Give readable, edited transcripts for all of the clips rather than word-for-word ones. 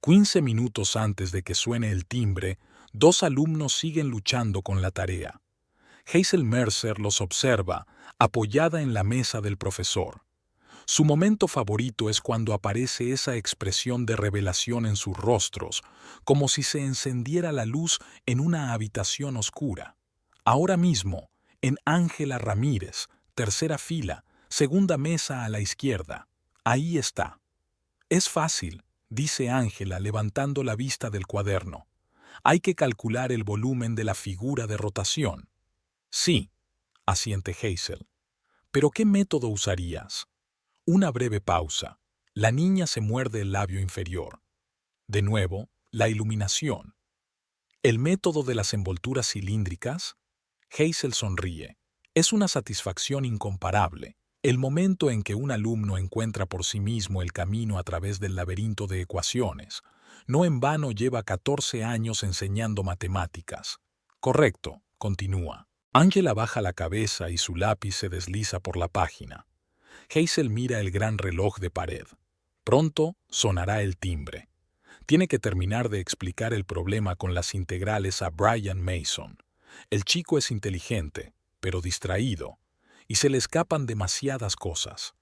15 minutos antes de que suene el timbre, dos alumnos siguen luchando con la tarea. Hazel Mercer los observa, apoyada en la mesa del profesor. Su momento favorito es cuando aparece esa expresión de revelación en sus rostros, como si se encendiera la luz en una habitación oscura. Ahora mismo, en Ángela Ramírez, tercera fila, segunda mesa a la izquierda. Ahí está. Es fácil, dice Ángela levantando la vista del cuaderno. Hay que calcular el volumen de la figura de rotación. Sí, asiente Hazel. ¿Pero qué método usarías? Una breve pausa. La niña se muerde el labio inferior. De nuevo, la iluminación. ¿El método de las envolturas cilíndricas? Hazel sonríe. Es una satisfacción incomparable. El momento en que un alumno encuentra por sí mismo el camino a través del laberinto de ecuaciones. No en vano lleva 14 años enseñando matemáticas. Correcto, continúa. Angela baja la cabeza y su lápiz se desliza por la página. Hazel mira el gran reloj de pared. Pronto sonará el timbre. Tiene que terminar de explicar el problema con las integrales a Brian Mason. El chico es inteligente, pero distraído, y se le escapan demasiadas cosas.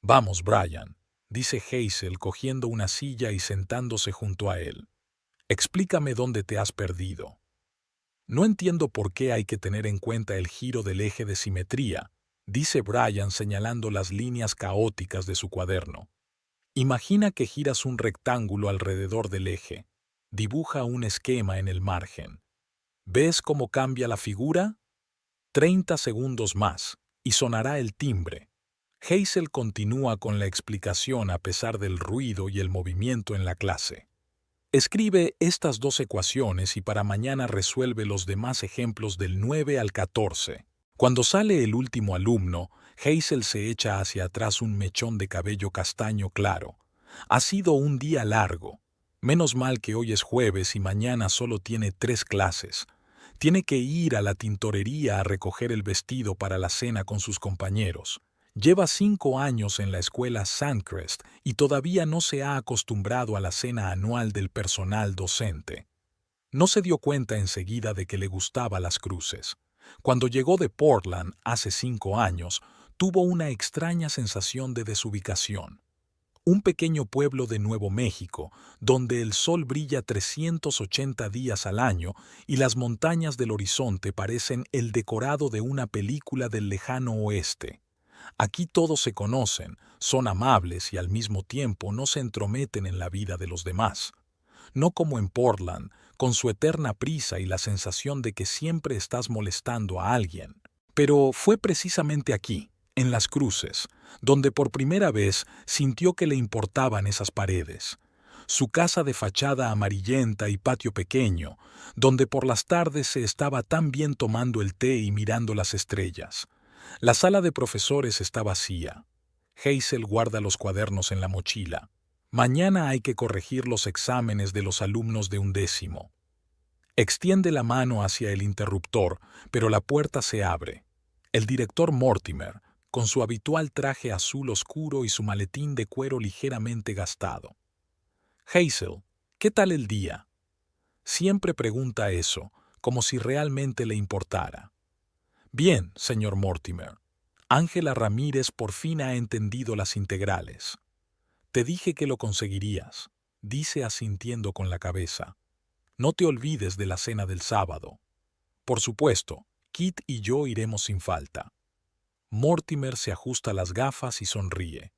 Vamos, Brian, dice Hazel cogiendo una silla y sentándose junto a él. Explícame dónde te has perdido. No entiendo por qué hay que tener en cuenta el giro del eje de simetría, dice Brian señalando las líneas caóticas de su cuaderno. Imagina que giras un rectángulo alrededor del eje. Dibuja un esquema en el margen. ¿Ves cómo cambia la figura? 30 segundos más, y sonará el timbre. Hazel continúa con la explicación a pesar del ruido y el movimiento en la clase. Escribe estas dos ecuaciones y para mañana resuelve los demás ejemplos del 9 al 14. Cuando sale el último alumno, Hazel se echa hacia atrás un mechón de cabello castaño claro. Ha sido un día largo. Menos mal que hoy es jueves y mañana solo tiene 3 clases. Tiene que ir a la tintorería a recoger el vestido para la cena con sus compañeros. Lleva 5 años en la escuela Sandcrest y todavía no se ha acostumbrado a la cena anual del personal docente. No se dio cuenta enseguida de que le gustaba las cruces. Cuando llegó de Portland hace 5 años, tuvo una extraña sensación de desubicación. Un pequeño pueblo de Nuevo México, donde el sol brilla 380 días al año y las montañas del horizonte parecen el decorado de una película del lejano oeste. Aquí todos se conocen, son amables y al mismo tiempo no se entrometen en la vida de los demás. No como en Portland, con su eterna prisa y la sensación de que siempre estás molestando a alguien. Pero fue precisamente aquí, en Las Cruces, donde por primera vez sintió que le importaban esas paredes. Su casa de fachada amarillenta y patio pequeño, donde por las tardes se estaba tan bien tomando el té y mirando las estrellas. La sala de profesores está vacía. Hazel guarda los cuadernos en la mochila. Mañana hay que corregir los exámenes de los alumnos de 11º. Extiende la mano hacia el interruptor, pero la puerta se abre. El director Mortimer, con su habitual traje azul oscuro y su maletín de cuero ligeramente gastado. Hazel, ¿qué tal el día? Siempre pregunta eso, como si realmente le importara. Bien, señor Mortimer. Ángela Ramírez por fin ha entendido las integrales. Te dije que lo conseguirías, dice asintiendo con la cabeza. No te olvides de la cena del sábado. Por supuesto, Kit y yo iremos sin falta. Mortimer se ajusta las gafas y sonríe.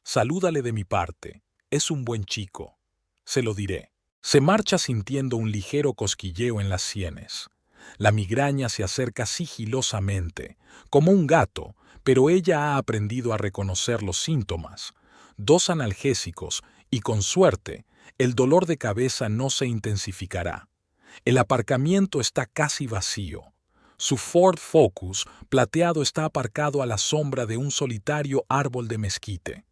Salúdale de mi parte, es un buen chico. Se lo diré. Se marcha sintiendo un ligero cosquilleo en las sienes. La migraña se acerca sigilosamente, como un gato, pero ella ha aprendido a reconocer los síntomas. 2 analgésicos y, con suerte, el dolor de cabeza no se intensificará. El aparcamiento está casi vacío. Su Ford Focus plateado está aparcado a la sombra de un solitario árbol de mezquite.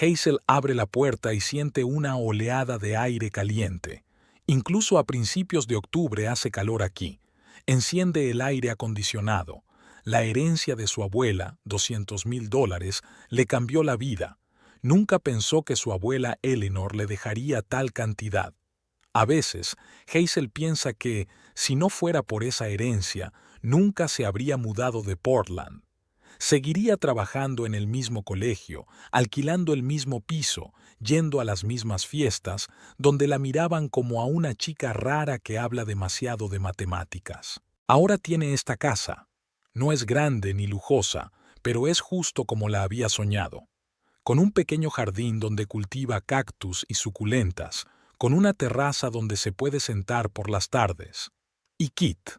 Hazel abre la puerta y siente una oleada de aire caliente. Incluso a principios de octubre hace calor aquí. Enciende el aire acondicionado. La herencia de su abuela, $200,000, le cambió la vida. Nunca pensó que su abuela Eleanor le dejaría tal cantidad. A veces, Hazel piensa que, si no fuera por esa herencia, nunca se habría mudado de Portland. Seguiría trabajando en el mismo colegio, alquilando el mismo piso, yendo a las mismas fiestas, donde la miraban como a una chica rara que habla demasiado de matemáticas. Ahora tiene esta casa. No es grande ni lujosa, pero es justo como la había soñado. Con un pequeño jardín donde cultiva cactus y suculentas, con una terraza donde se puede sentar por las tardes. Y Kit.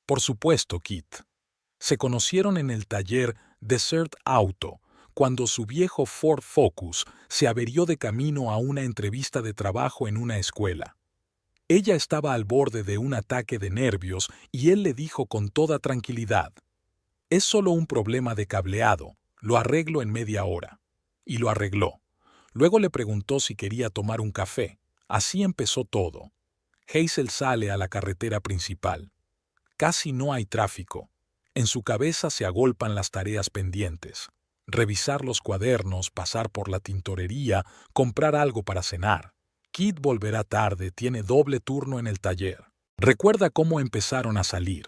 Por supuesto, Kit. Se conocieron en el taller Desert Auto, cuando su viejo Ford Focus se averió de camino a una entrevista de trabajo en una escuela. Ella estaba al borde de un ataque de nervios y él le dijo con toda tranquilidad: «Es solo un problema de cableado, lo arreglo en media hora». Y lo arregló. Luego le preguntó si quería tomar un café. Así empezó todo. Hazel sale a la carretera principal. Casi no hay tráfico. En su cabeza se agolpan las tareas pendientes. Revisar los cuadernos, pasar por la tintorería, comprar algo para cenar. Kit volverá tarde, tiene doble turno en el taller. Recuerda cómo empezaron a salir.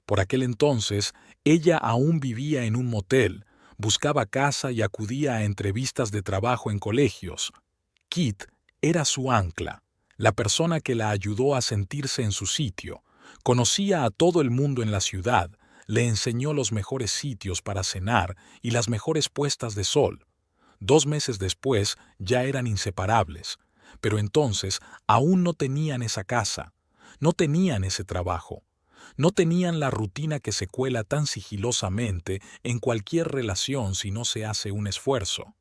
Por aquel entonces, ella aún vivía en un motel, buscaba casa y acudía a entrevistas de trabajo en colegios. Kit era su ancla, la persona que la ayudó a sentirse en su sitio. Conocía a todo el mundo en la ciudad, le enseñó los mejores sitios para cenar y las mejores puestas de sol. 2 meses después ya eran inseparables, pero entonces aún no tenían esa casa, no tenían ese trabajo, no tenían la rutina que se cuela tan sigilosamente en cualquier relación si no se hace un esfuerzo.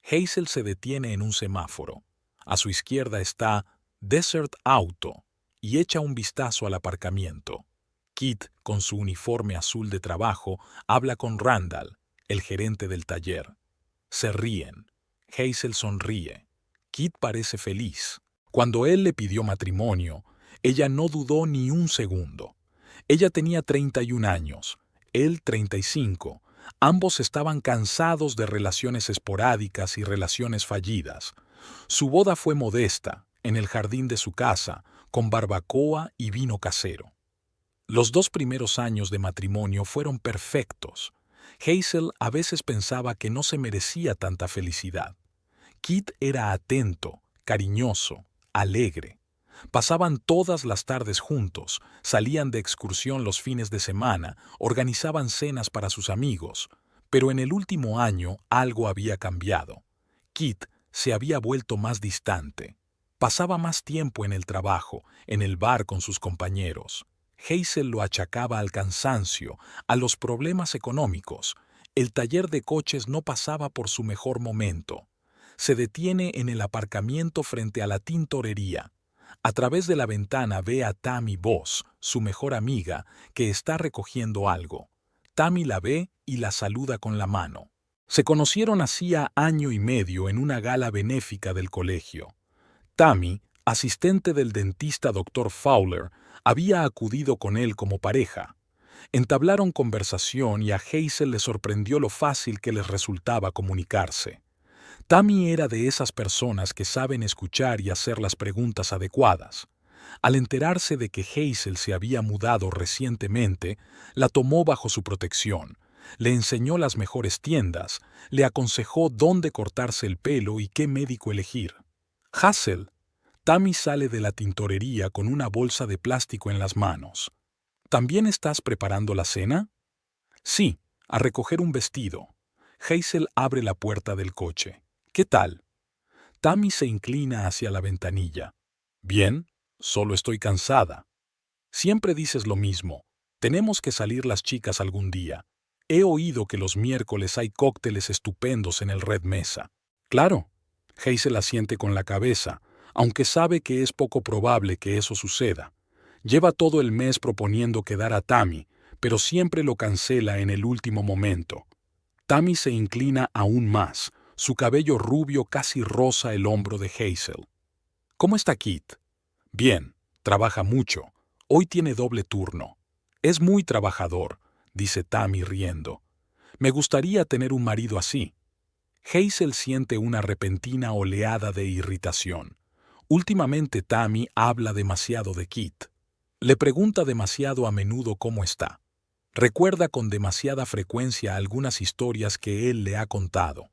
Hazel se detiene en un semáforo. A su izquierda está Desert Auto y echa un vistazo al aparcamiento. Kit, con su uniforme azul de trabajo, habla con Randall, el gerente del taller. Se ríen. Hazel sonríe. Kit parece feliz. Cuando él le pidió matrimonio, ella no dudó ni un segundo. Ella tenía 31 años, él 35. Ambos estaban cansados de relaciones esporádicas y relaciones fallidas. Su boda fue modesta, en el jardín de su casa, con barbacoa y vino casero. Los 2 primeros años de matrimonio fueron perfectos. Hazel a veces pensaba que no se merecía tanta felicidad. Kit era atento, cariñoso, alegre. Pasaban todas las tardes juntos, salían de excursión los fines de semana, organizaban cenas para sus amigos. Pero en el último año algo había cambiado. Kit se había vuelto más distante. Pasaba más tiempo en el trabajo, en el bar con sus compañeros. Hazel lo achacaba al cansancio, a los problemas económicos. El taller de coches no pasaba por su mejor momento. Se detiene en el aparcamiento frente a la tintorería. A través de la ventana ve a Tammy Voss, su mejor amiga, que está recogiendo algo. Tammy la ve y la saluda con la mano. Se conocieron hacía año y medio en una gala benéfica del colegio. Tammy, asistente del dentista Dr. Fowler, había acudido con él como pareja. Entablaron conversación y a Hazel le sorprendió lo fácil que les resultaba comunicarse. Tammy era de esas personas que saben escuchar y hacer las preguntas adecuadas. Al enterarse de que Hazel se había mudado recientemente, la tomó bajo su protección, le enseñó las mejores tiendas, le aconsejó dónde cortarse el pelo y qué médico elegir. Hazel. Tammy sale de la tintorería con una bolsa de plástico en las manos. ¿También estás preparando la cena? Sí, a recoger un vestido. Hazel abre la puerta del coche. ¿Qué tal? Tammy se inclina hacia la ventanilla. Bien, solo estoy cansada. Siempre dices lo mismo. Tenemos que salir las chicas algún día. He oído que los miércoles hay cócteles estupendos en el Red Mesa. Claro. Hazel asiente con la cabeza, aunque sabe que es poco probable que eso suceda. Lleva todo el mes proponiendo quedar a Tammy, pero siempre lo cancela en el último momento. Tammy se inclina aún más. Su cabello rubio casi roza el hombro de Hazel. ¿Cómo está Kit? Bien, trabaja mucho. Hoy tiene doble turno. Es muy trabajador, dice Tammy riendo. Me gustaría tener un marido así. Hazel siente una repentina oleada de irritación. Últimamente Tammy habla demasiado de Kit. Le pregunta demasiado a menudo cómo está. Recuerda con demasiada frecuencia algunas historias que él le ha contado.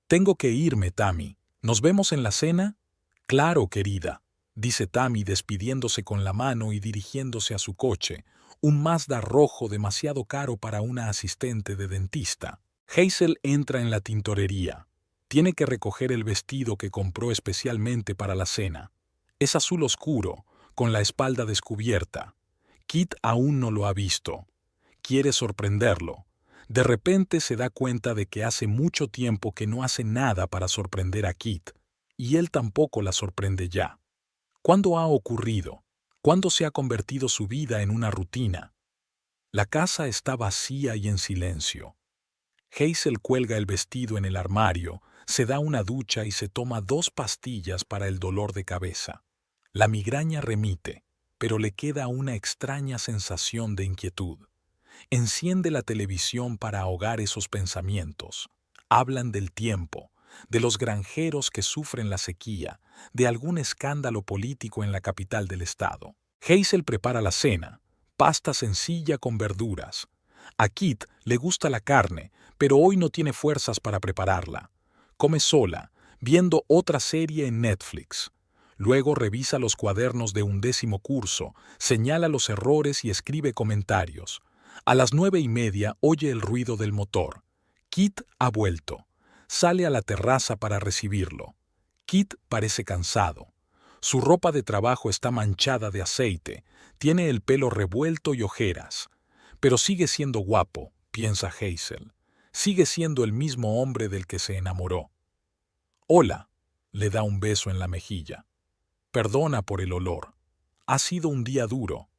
Tengo que irme, Tammy. ¿Nos vemos en la cena? Claro, querida, dice Tammy despidiéndose con la mano y dirigiéndose a su coche, un Mazda rojo demasiado caro para una asistente de dentista. Hazel entra en la tintorería. Tiene que recoger el vestido que compró especialmente para la cena. Es azul oscuro, con la espalda descubierta. Kit aún no lo ha visto. Quiere sorprenderlo. De repente se da cuenta de que hace mucho tiempo que no hace nada para sorprender a Kit, y él tampoco la sorprende ya. ¿Cuándo ha ocurrido? ¿Cuándo se ha convertido su vida en una rutina? La casa está vacía y en silencio. Hazel cuelga el vestido en el armario, se da una ducha y se toma 2 pastillas para el dolor de cabeza. La migraña remite, pero le queda una extraña sensación de inquietud. Enciende la televisión para ahogar esos pensamientos. Hablan del tiempo, de los granjeros que sufren la sequía, de algún escándalo político en la capital del estado. Hazel prepara la cena, pasta sencilla con verduras. A Kit le gusta la carne, pero hoy no tiene fuerzas para prepararla. Come sola, viendo otra serie en Netflix. Luego revisa los cuadernos de 11º curso, señala los errores y escribe comentarios. A las 9:30 oye el ruido del motor. Kit ha vuelto. Sale a la terraza para recibirlo. Kit parece cansado. Su ropa de trabajo está manchada de aceite, tiene el pelo revuelto y ojeras. Pero sigue siendo guapo, piensa Hazel. Sigue siendo el mismo hombre del que se enamoró. Hola, le da un beso en la mejilla. Perdona por el olor. Ha sido un día duro.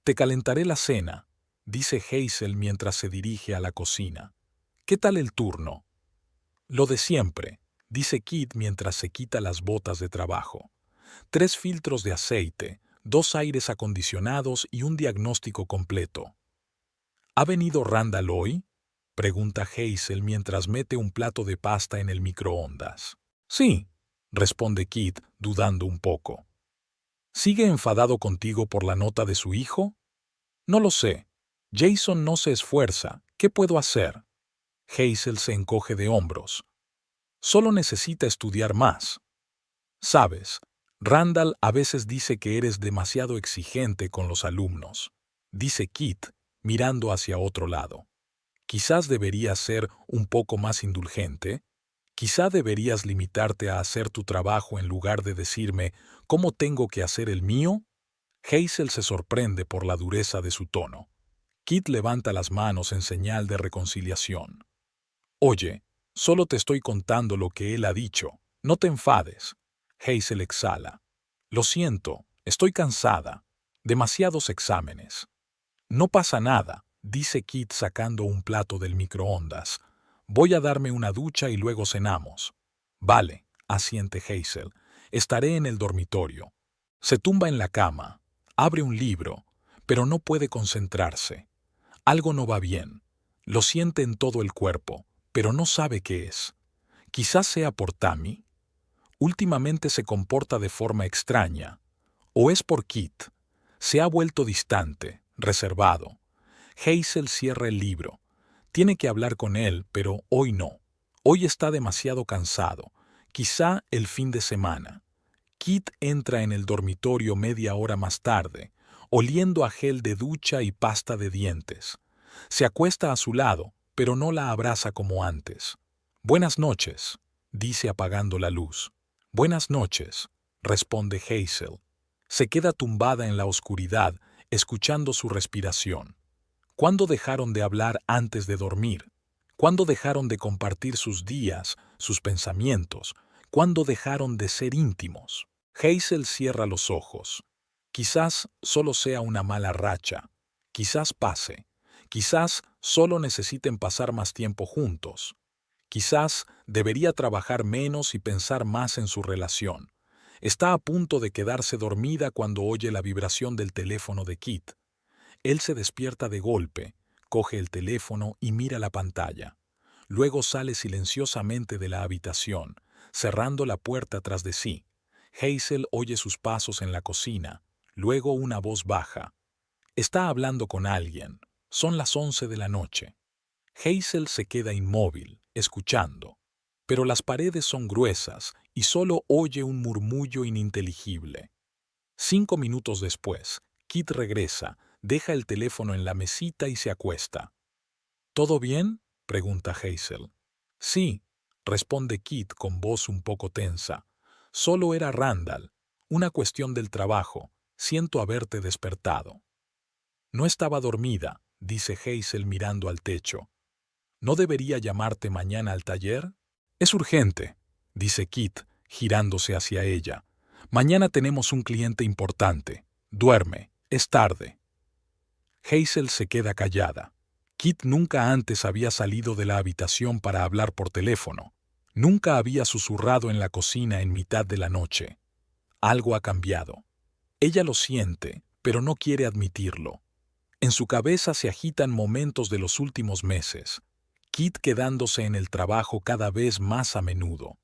Te calentaré la cena, dice Hazel mientras se dirige a la cocina. ¿Qué tal el turno? Lo de siempre, dice Kit mientras se quita las botas de trabajo. 3 filtros de aceite, 2 aires acondicionados y un diagnóstico completo. ¿Ha venido Randall hoy?, pregunta Hazel mientras mete un plato de pasta en el microondas. Sí, responde Kit, dudando un poco. ¿Sigue enfadado contigo por la nota de su hijo? No lo sé. Jason no se esfuerza. ¿Qué puedo hacer? Hazel se encoge de hombros. Solo necesita estudiar más. Sabes, Randall a veces dice que eres demasiado exigente con los alumnos, dice Kit, mirando hacia otro lado. Quizás deberías ser un poco más indulgente. Quizá deberías limitarte a hacer tu trabajo en lugar de decirme cómo tengo que hacer el mío. Hazel se sorprende por la dureza de su tono. Kit levanta las manos en señal de reconciliación. Oye, solo te estoy contando lo que él ha dicho. No te enfades. Hazel exhala. Lo siento, estoy cansada. Demasiados exámenes. No pasa nada, dice Kit sacando un plato del microondas. Voy a darme una ducha y luego cenamos. Vale, asiente Hazel. Estaré en el dormitorio. Se tumba en la cama. Abre un libro, pero no puede concentrarse. Algo no va bien. Lo siente en todo el cuerpo, pero no sabe qué es. Quizás sea por Tammy. Últimamente se comporta de forma extraña. ¿O es por Kit? Se ha vuelto distante, reservado. Hazel cierra el libro. Tiene que hablar con él, pero hoy no. Hoy está demasiado cansado. Quizá el fin de semana. Kit entra en el dormitorio media hora más tarde, oliendo a gel de ducha y pasta de dientes. Se acuesta a su lado, pero no la abraza como antes. Buenas noches, dice apagando la luz. Buenas noches, responde Hazel. Se queda tumbada en la oscuridad, escuchando su respiración. ¿Cuándo dejaron de hablar antes de dormir? ¿Cuándo dejaron de compartir sus días, sus pensamientos? ¿Cuándo dejaron de ser íntimos? Hazel cierra los ojos. Quizás solo sea una mala racha. Quizás pase. Quizás solo necesiten pasar más tiempo juntos. Quizás debería trabajar menos y pensar más en su relación. Está a punto de quedarse dormida cuando oye la vibración del teléfono de Kit. Él se despierta de golpe, coge el teléfono y mira la pantalla. Luego sale silenciosamente de la habitación, cerrando la puerta tras de sí. Hazel oye sus pasos en la cocina, luego una voz baja. Está hablando con alguien. Son las 11 de la noche. Hazel se queda inmóvil, escuchando. Pero las paredes son gruesas y solo oye un murmullo ininteligible. 5 minutos después, Kit regresa, deja el teléfono en la mesita y se acuesta. ¿Todo bien?, pregunta Hazel. Sí, responde Kit con voz un poco tensa. Solo era Randall. Una cuestión del trabajo. Siento haberte despertado. No estaba dormida, dice Hazel mirando al techo. ¿No debería llamarte mañana al taller? Es urgente, dice Kit, girándose hacia ella. Mañana tenemos un cliente importante. Duerme, es tarde. Hazel se queda callada. Kit nunca antes había salido de la habitación para hablar por teléfono. Nunca había susurrado en la cocina en mitad de la noche. Algo ha cambiado. Ella lo siente, pero no quiere admitirlo. En su cabeza se agitan momentos de los últimos meses. Kit quedándose en el trabajo cada vez más a menudo.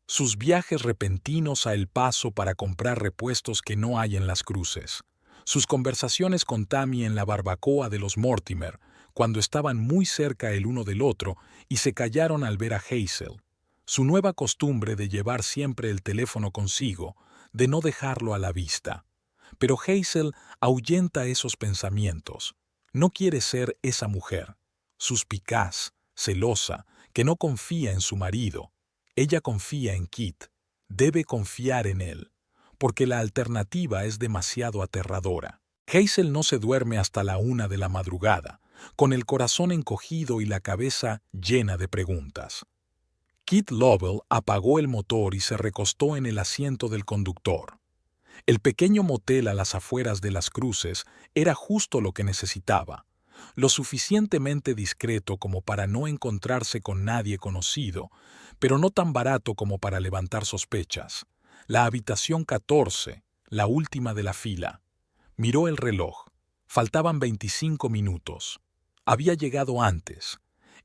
Sus viajes repentinos a El Paso para comprar repuestos que no hay en las cruces. Sus conversaciones con Tammy en la barbacoa de los Mortimer, cuando estaban muy cerca el uno del otro y se callaron al ver a Hazel. Su nueva costumbre de llevar siempre el teléfono consigo, de no dejarlo a la vista. Pero Hazel ahuyenta esos pensamientos. No quiere ser esa mujer, suspicaz, celosa, que no confía en su marido. Ella confía en Kit. Debe confiar en él, porque la alternativa es demasiado aterradora. Hazel no se duerme hasta la 1 de la madrugada, con el corazón encogido y la cabeza llena de preguntas. Kit Lovell apagó el motor y se recostó en el asiento del conductor. El pequeño motel a las afueras de Las Cruces era justo lo que necesitaba, lo suficientemente discreto como para no encontrarse con nadie conocido, pero no tan barato como para levantar sospechas. La habitación 14, la última de la fila. Miró el reloj. Faltaban 25 minutos. Había llegado antes.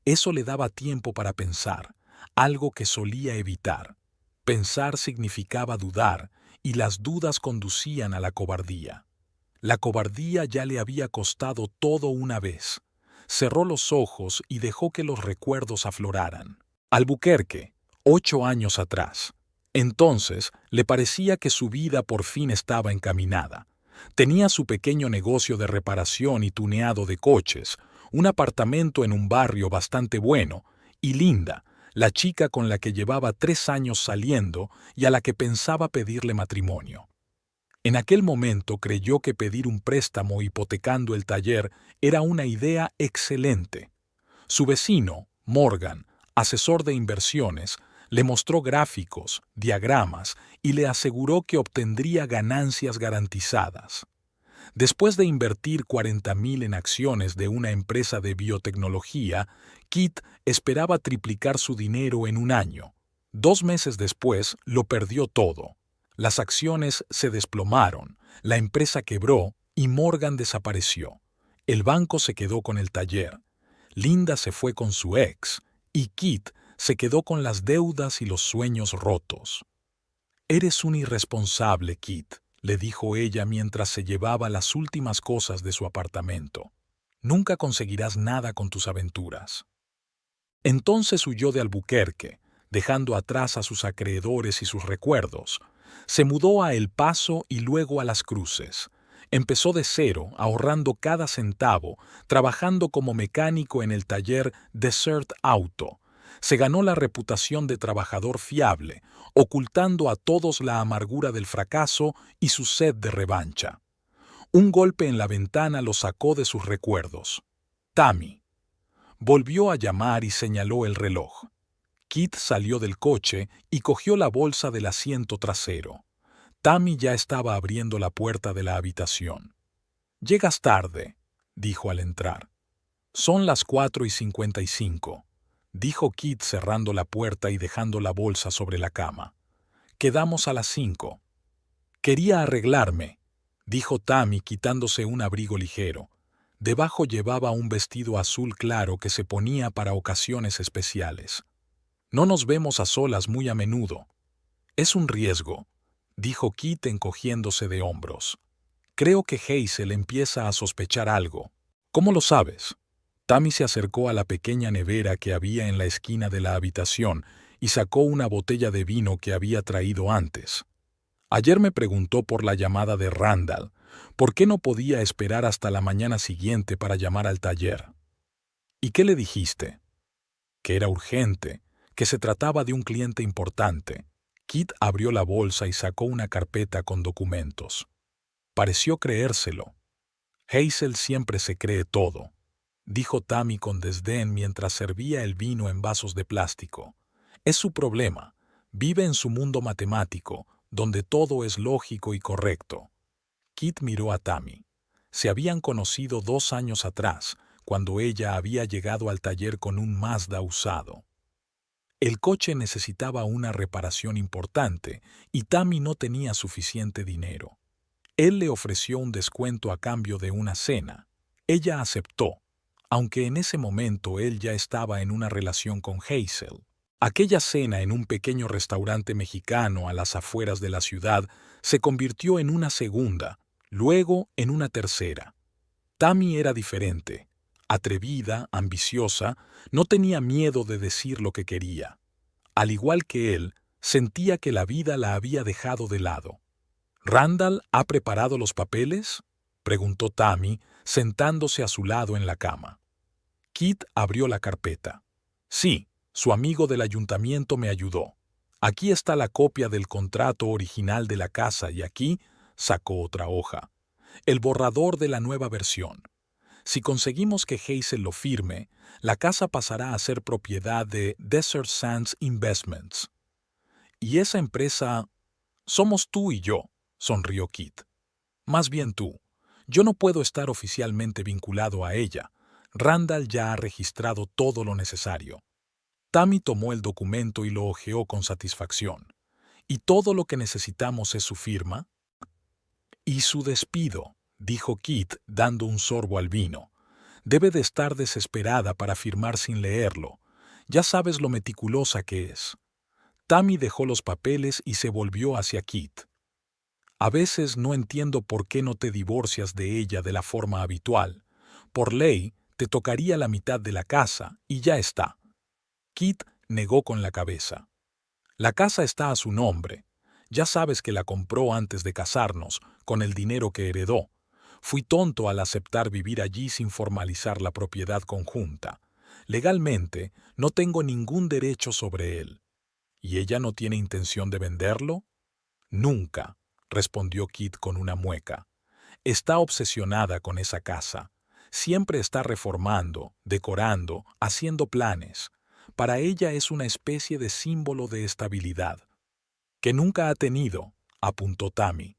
Eso le daba tiempo para pensar, algo que solía evitar. Pensar significaba dudar, y las dudas conducían a la cobardía. La cobardía ya le había costado todo una vez. Cerró los ojos y dejó que los recuerdos afloraran. Albuquerque, 8 años atrás. Entonces le parecía que su vida por fin estaba encaminada. Tenía su pequeño negocio de reparación y tuneado de coches, un apartamento en un barrio bastante bueno, y Linda, la chica con la que llevaba 3 años saliendo y a la que pensaba pedirle matrimonio. En aquel momento creyó que pedir un préstamo hipotecando el taller era una idea excelente. Su vecino, Morgan, asesor de inversiones, le mostró gráficos, diagramas y le aseguró que obtendría ganancias garantizadas. Después de invertir 40,000 en acciones de una empresa de biotecnología, Kit esperaba triplicar su dinero en un año. 2 meses después lo perdió todo. Las acciones se desplomaron, la empresa quebró y Morgan desapareció. El banco se quedó con el taller. Linda se fue con su ex y Kit se quedó con las deudas y los sueños rotos. «Eres un irresponsable, Kit», le dijo ella mientras se llevaba las últimas cosas de su apartamento. «Nunca conseguirás nada con tus aventuras». Entonces huyó de Albuquerque, dejando atrás a sus acreedores y sus recuerdos. Se mudó a El Paso y luego a Las Cruces. Empezó de cero, ahorrando cada centavo, trabajando como mecánico en el taller Desert Auto. Se ganó la reputación de trabajador fiable, ocultando a todos la amargura del fracaso y su sed de revancha. Un golpe en la ventana lo sacó de sus recuerdos. Tammy. Volvió a llamar y señaló el reloj. Kit salió del coche y cogió la bolsa del asiento trasero. Tammy ya estaba abriendo la puerta de la habitación. «Llegas tarde», dijo al entrar. «Son las 4:55», dijo Kit cerrando la puerta y dejando la bolsa sobre la cama. «Quedamos a las 5». «Quería arreglarme», dijo Tammy quitándose un abrigo ligero. Debajo llevaba un vestido azul claro que se ponía para ocasiones especiales. No nos vemos a solas muy a menudo. Es un riesgo, dijo Kit encogiéndose de hombros. Creo que Hazel empieza a sospechar algo. ¿Cómo lo sabes? Tammy se acercó a la pequeña nevera que había en la esquina de la habitación y sacó una botella de vino que había traído antes. Ayer me preguntó por la llamada de Randall. ¿Por qué no podía esperar hasta la mañana siguiente para llamar al taller? ¿Y qué le dijiste? Que era urgente, que se trataba de un cliente importante. Kit abrió la bolsa y sacó una carpeta con documentos. Pareció creérselo. Hazel siempre se cree todo, dijo Tammy con desdén mientras servía el vino en vasos de plástico. Es su problema. Vive en su mundo matemático, donde todo es lógico y correcto. Kit miró a Tammy. Se habían conocido 2 años atrás, cuando ella había llegado al taller con un Mazda usado. El coche necesitaba una reparación importante y Tammy no tenía suficiente dinero. Él le ofreció un descuento a cambio de una cena. Ella aceptó, aunque en ese momento él ya estaba en una relación con Hazel. Aquella cena en un pequeño restaurante mexicano a las afueras de la ciudad se convirtió en una segunda, luego en una tercera. Tammy era diferente, atrevida, ambiciosa, no tenía miedo de decir lo que quería. Al igual que él, sentía que la vida la había dejado de lado. ¿Randall ha preparado los papeles?, preguntó Tammy, sentándose a su lado en la cama. Kit abrió la carpeta. Sí, su amigo del ayuntamiento me ayudó. Aquí está la copia del contrato original de la casa y aquí sacó otra hoja. El borrador de la nueva versión. Si conseguimos que Hazel lo firme, la casa pasará a ser propiedad de Desert Sands Investments. Y esa empresa somos tú y yo, sonrió Kit. Más bien tú. Yo no puedo estar oficialmente vinculado a ella. Randall ya ha registrado todo lo necesario. Tammy tomó el documento y lo hojeó con satisfacción. ¿Y todo lo que necesitamos es su firma? Y su despido, dijo Kit dando un sorbo al vino. Debe de estar desesperada para firmar sin leerlo. Ya sabes lo meticulosa que es. Tammy dejó los papeles y se volvió hacia Kit. A veces no entiendo por qué no te divorcias de ella de la forma habitual. Por ley, te tocaría la mitad de la casa y ya está. Kit negó con la cabeza. La casa está a su nombre. Ya sabes que la compró antes de casarnos, con el dinero que heredó. Fui tonto al aceptar vivir allí sin formalizar la propiedad conjunta. Legalmente, no tengo ningún derecho sobre él. ¿Y ella no tiene intención de venderlo? Nunca, respondió Kit con una mueca. Está obsesionada con esa casa. Siempre está reformando, decorando, haciendo planes. Para ella es una especie de símbolo de estabilidad. Que nunca ha tenido, apuntó Tammy.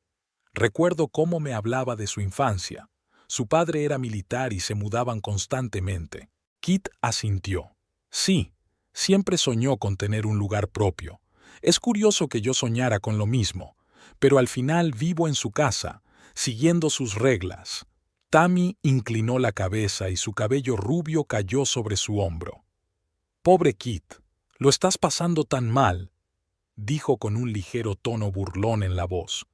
Recuerdo cómo me hablaba de su infancia. Su padre era militar y se mudaban constantemente. Kit asintió. Sí, siempre soñó con tener un lugar propio. Es curioso que yo soñara con lo mismo, pero al final vivo en su casa, siguiendo sus reglas. Tammy inclinó la cabeza y su cabello rubio cayó sobre su hombro. Pobre Kit, lo estás pasando tan mal, dijo con un ligero tono burlón en la voz.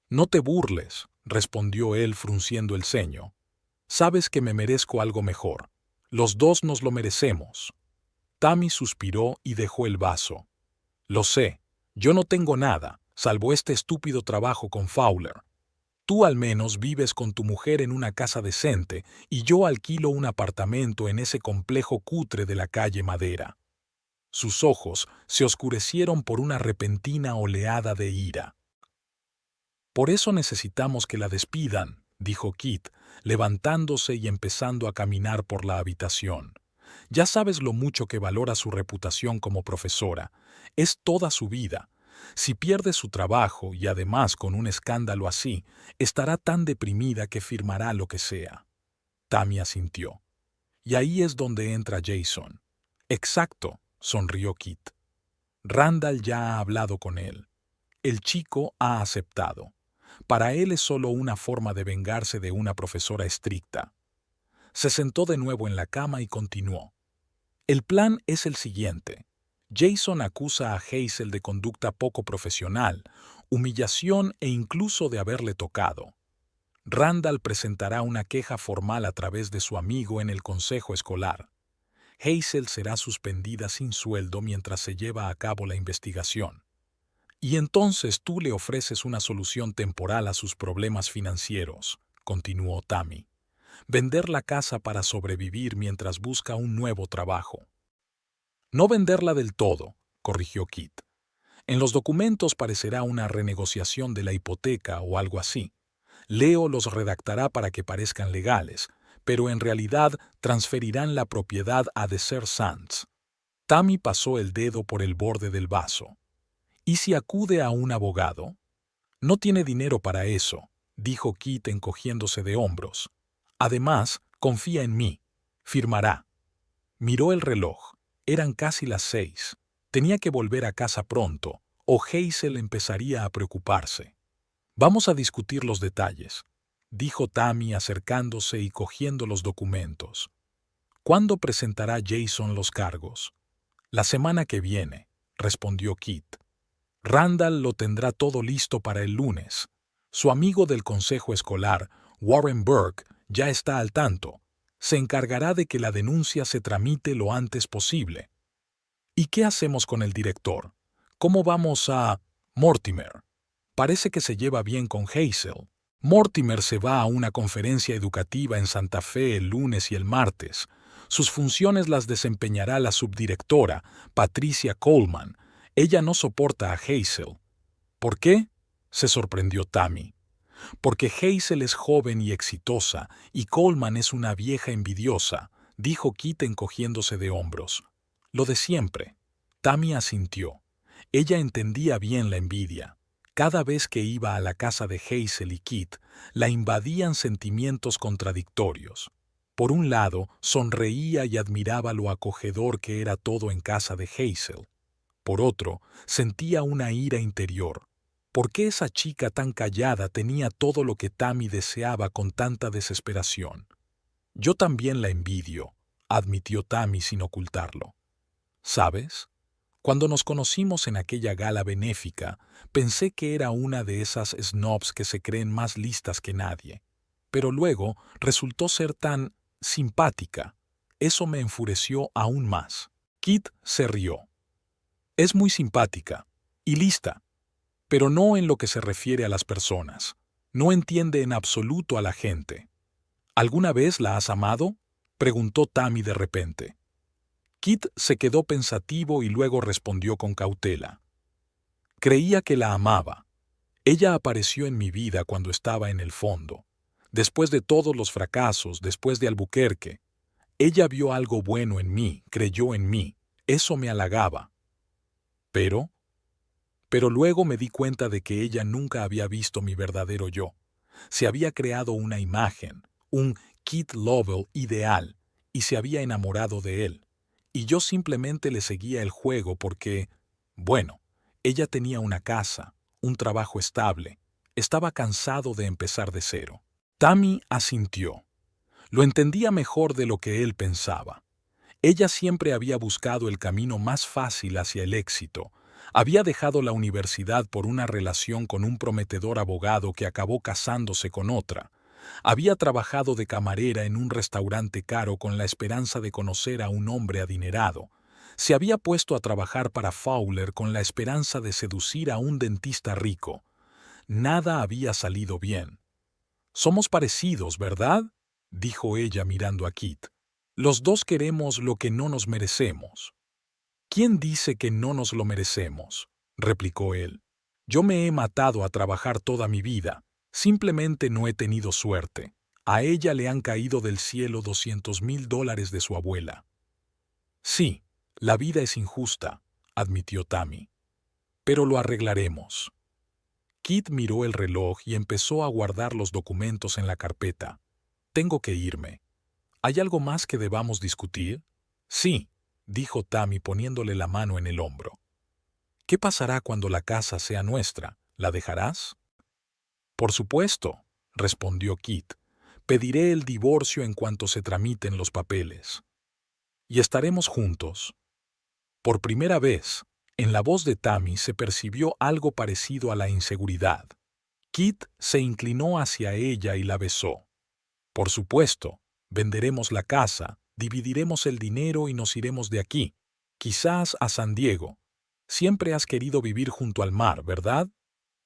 No te burles, respondió él frunciendo el ceño. Sabes que me merezco algo mejor. Los dos nos lo merecemos. Tammy suspiró y dejó el vaso. Lo sé, yo no tengo nada, salvo este estúpido trabajo con Fowler. Tú al menos vives con tu mujer en una casa decente y yo alquilo un apartamento en ese complejo cutre de la calle Madera. Sus ojos se oscurecieron por una repentina oleada de ira. Por eso necesitamos que la despidan, dijo Kit, levantándose y empezando a caminar por la habitación. Ya sabes lo mucho que valora su reputación como profesora. Es toda su vida. Si pierde su trabajo y además con un escándalo así, estará tan deprimida que firmará lo que sea. Tammy asintió. Y ahí es donde entra Jason. Exacto, sonrió Kit. Randall ya ha hablado con él. El chico ha aceptado. Para él es solo una forma de vengarse de una profesora estricta. Se sentó de nuevo en la cama y continuó. El plan es el siguiente. Jason acusa a Hazel de conducta poco profesional, humillación e incluso de haberle tocado. Randall presentará una queja formal a través de su amigo en el consejo escolar. Hazel será suspendida sin sueldo mientras se lleva a cabo la investigación. Y entonces tú le ofreces una solución temporal a sus problemas financieros, continuó Tammy. Vender la casa para sobrevivir mientras busca un nuevo trabajo. No venderla del todo, corrigió Kit. En los documentos parecerá una renegociación de la hipoteca o algo así. Leo los redactará para que parezcan legales, pero en realidad transferirán la propiedad a Desert Sands. Tammy pasó el dedo por el borde del vaso. ¿Y si acude a un abogado? No tiene dinero para eso, dijo Kit encogiéndose de hombros. Además, confía en mí. Firmará. Miró el reloj. Eran casi las 6. Tenía que volver a casa pronto, o Hazel empezaría a preocuparse. Vamos a discutir los detalles, dijo Tammy acercándose y cogiendo los documentos. ¿Cuándo presentará Jason los cargos? La semana que viene, respondió Kit. Randall lo tendrá todo listo para el lunes. Su amigo del consejo escolar, Warren Burke, ya está al tanto. Se encargará de que la denuncia se tramite lo antes posible. ¿Y qué hacemos con el director? ¿Cómo vamos a Mortimer? Parece que se lleva bien con Hazel. Mortimer se va a una conferencia educativa en Santa Fe el lunes y el martes. Sus funciones las desempeñará la subdirectora, Patricia Coleman. Ella no soporta a Hazel. ¿Por qué? Se sorprendió Tammy. Porque Hazel es joven y exitosa, y Coleman es una vieja envidiosa, dijo Kit encogiéndose de hombros. Lo de siempre. Tammy asintió. Ella entendía bien la envidia. Cada vez que iba a la casa de Hazel y Kit, la invadían sentimientos contradictorios. Por un lado, sonreía y admiraba lo acogedor que era todo en casa de Hazel. Por otro, sentía una ira interior. ¿Por qué esa chica tan callada tenía todo lo que Tammy deseaba con tanta desesperación? Yo también la envidio, admitió Tammy sin ocultarlo. ¿Sabes? Cuando nos conocimos en aquella gala benéfica, pensé que era una de esas snobs que se creen más listas que nadie. Pero luego resultó ser tan simpática. Eso me enfureció aún más. Kit se rió. Es muy simpática y lista, pero no en lo que se refiere a las personas. No entiende en absoluto a la gente. ¿Alguna vez la has amado? Preguntó Tammy de repente. Kit se quedó pensativo y luego respondió con cautela. Creía que la amaba. Ella apareció en mi vida cuando estaba en el fondo. Después de todos los fracasos, después de Albuquerque. Ella vio algo bueno en mí, creyó en mí. Eso me halagaba. Pero luego me di cuenta de que ella nunca había visto mi verdadero yo. Se había creado una imagen, un Kit Lovell ideal, y se había enamorado de él. Y yo simplemente le seguía el juego porque, bueno, ella tenía una casa, un trabajo estable. Estaba cansado de empezar de cero. Tammy asintió. Lo entendía mejor de lo que él pensaba. Ella siempre había buscado el camino más fácil hacia el éxito. Había dejado la universidad por una relación con un prometedor abogado que acabó casándose con otra. Había trabajado de camarera en un restaurante caro con la esperanza de conocer a un hombre adinerado. Se había puesto a trabajar para Fowler con la esperanza de seducir a un dentista rico. Nada había salido bien. «Somos parecidos, ¿verdad?», dijo ella mirando a Kit. «Los dos queremos lo que no nos merecemos». «¿Quién dice que no nos lo merecemos?», replicó él. «Yo me he matado a trabajar toda mi vida. Simplemente no he tenido suerte. A ella le han caído del cielo $200,000 de su abuela». «Sí, la vida es injusta», admitió Tammy. «Pero lo arreglaremos». Kit miró el reloj y empezó a guardar los documentos en la carpeta. «Tengo que irme. ¿Hay algo más que debamos discutir?» «Sí», dijo Tammy poniéndole la mano en el hombro. «¿Qué pasará cuando la casa sea nuestra? ¿La dejarás?» «Por supuesto», respondió Kit, Pediré el divorcio en cuanto se tramiten los papeles. Y estaremos juntos. Por primera vez, en la voz de Tammy se percibió algo parecido a la inseguridad. Kit se inclinó hacia ella y la besó. Por supuesto, venderemos la casa, dividiremos el dinero y nos iremos de aquí. Quizás a San Diego. Siempre has querido vivir junto al mar, ¿verdad?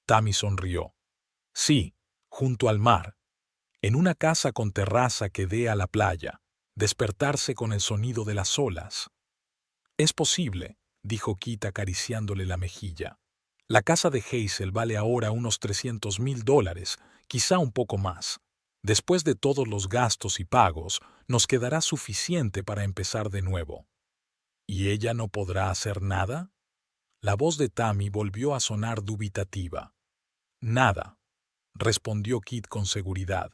Tammy sonrió. Sí, junto al mar. En una casa con terraza que dé a la playa. Despertarse con el sonido de las olas. Es posible, dijo Kit acariciándole la mejilla. La casa de Hazel vale ahora unos $300,000, quizá un poco más. Después de todos los gastos y pagos, nos quedará suficiente para empezar de nuevo. ¿Y ella no podrá hacer nada? La voz de Tammy volvió a sonar dubitativa. Nada, respondió Kit con seguridad.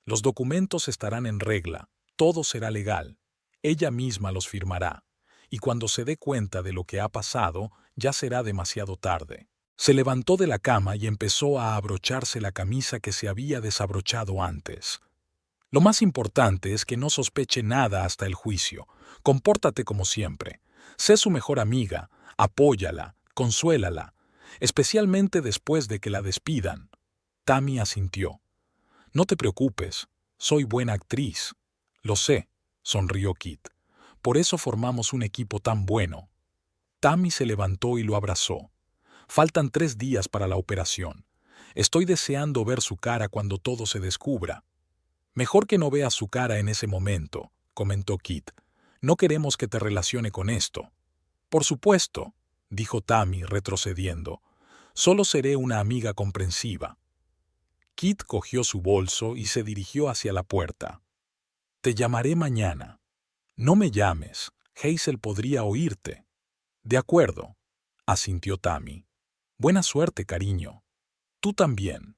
Los documentos estarán en regla, todo será legal. Ella misma los firmará. Y cuando se dé cuenta de lo que ha pasado, ya será demasiado tarde. Se levantó de la cama y empezó a abrocharse la camisa que se había desabrochado antes. Lo más importante es que no sospeche nada hasta el juicio. Compórtate como siempre. Sé su mejor amiga, apóyala, consuélala, especialmente después de que la despidan. Tammy asintió. No te preocupes, soy buena actriz. Lo sé, sonrió Kit. Por eso formamos un equipo tan bueno. Tammy se levantó y lo abrazó. Faltan 3 días para la operación. Estoy deseando ver su cara cuando todo se descubra. Mejor que no veas su cara en ese momento, comentó Kit. No queremos que te relacione con esto. Por supuesto, dijo Tammy retrocediendo. Solo seré una amiga comprensiva. Kit cogió su bolso y se dirigió hacia la puerta. Te llamaré mañana. No me llames, Hazel podría oírte. De acuerdo, asintió Tammy. Buena suerte, cariño. Tú también.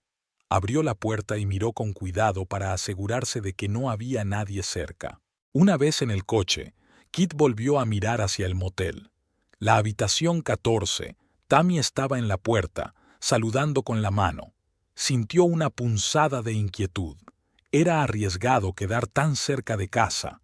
Abrió la puerta y miró con cuidado para asegurarse de que no había nadie cerca. Una vez en el coche, Kit volvió a mirar hacia el motel. La habitación 14, Tammy estaba en la puerta, saludando con la mano. Sintió una punzada de inquietud. Era arriesgado quedar tan cerca de casa.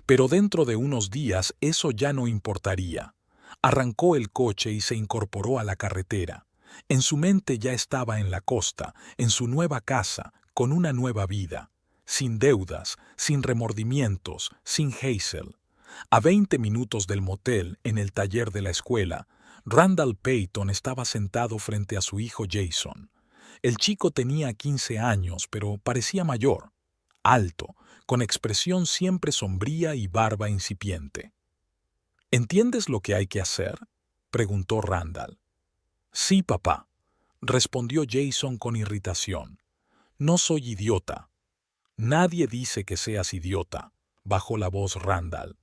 Pero dentro de unos días eso ya no importaría. Arrancó el coche y se incorporó a la carretera. En su mente ya estaba en la costa, en su nueva casa, con una nueva vida. Sin deudas, sin remordimientos, sin Hazel. A 20 minutos del motel, en el taller de la escuela, Randall Peyton estaba sentado frente a su hijo Jason. El chico tenía 15 años, pero parecía mayor. Alto, con expresión siempre sombría y barba incipiente. ¿Entiendes lo que hay que hacer?, preguntó Randall. Sí, papá, respondió Jason con irritación. No soy idiota. Nadie dice que seas idiota, bajó la voz Randall.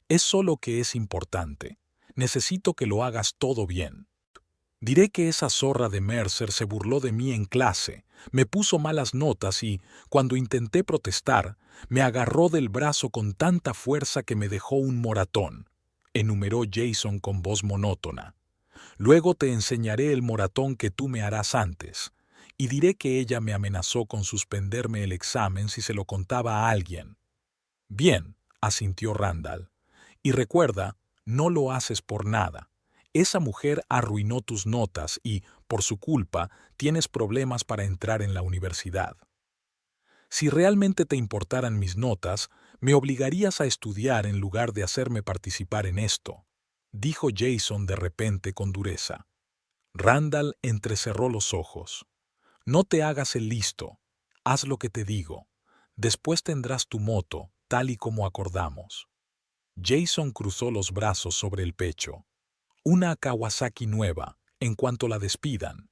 Es solo que es importante. Necesito que lo hagas todo bien. Diré que esa zorra de Mercer se burló de mí en clase, me puso malas notas y, cuando intenté protestar, me agarró del brazo con tanta fuerza que me dejó un moratón, enumeró Jason con voz monótona. Luego te enseñaré el moratón que tú me harás antes, y diré que ella me amenazó con suspenderme el examen si se lo contaba a alguien. Bien, asintió Randall. Y recuerda, no lo haces por nada. Esa mujer arruinó tus notas y, por su culpa, tienes problemas para entrar en la universidad. Si realmente te importaran mis notas, me obligarías a estudiar en lugar de hacerme participar en esto, dijo Jason de repente con dureza. Randall entrecerró los ojos. No te hagas el listo. Haz lo que te digo. Después tendrás tu moto, tal y como acordamos. Jason cruzó los brazos sobre el pecho. Una Kawasaki nueva, en cuanto la despidan.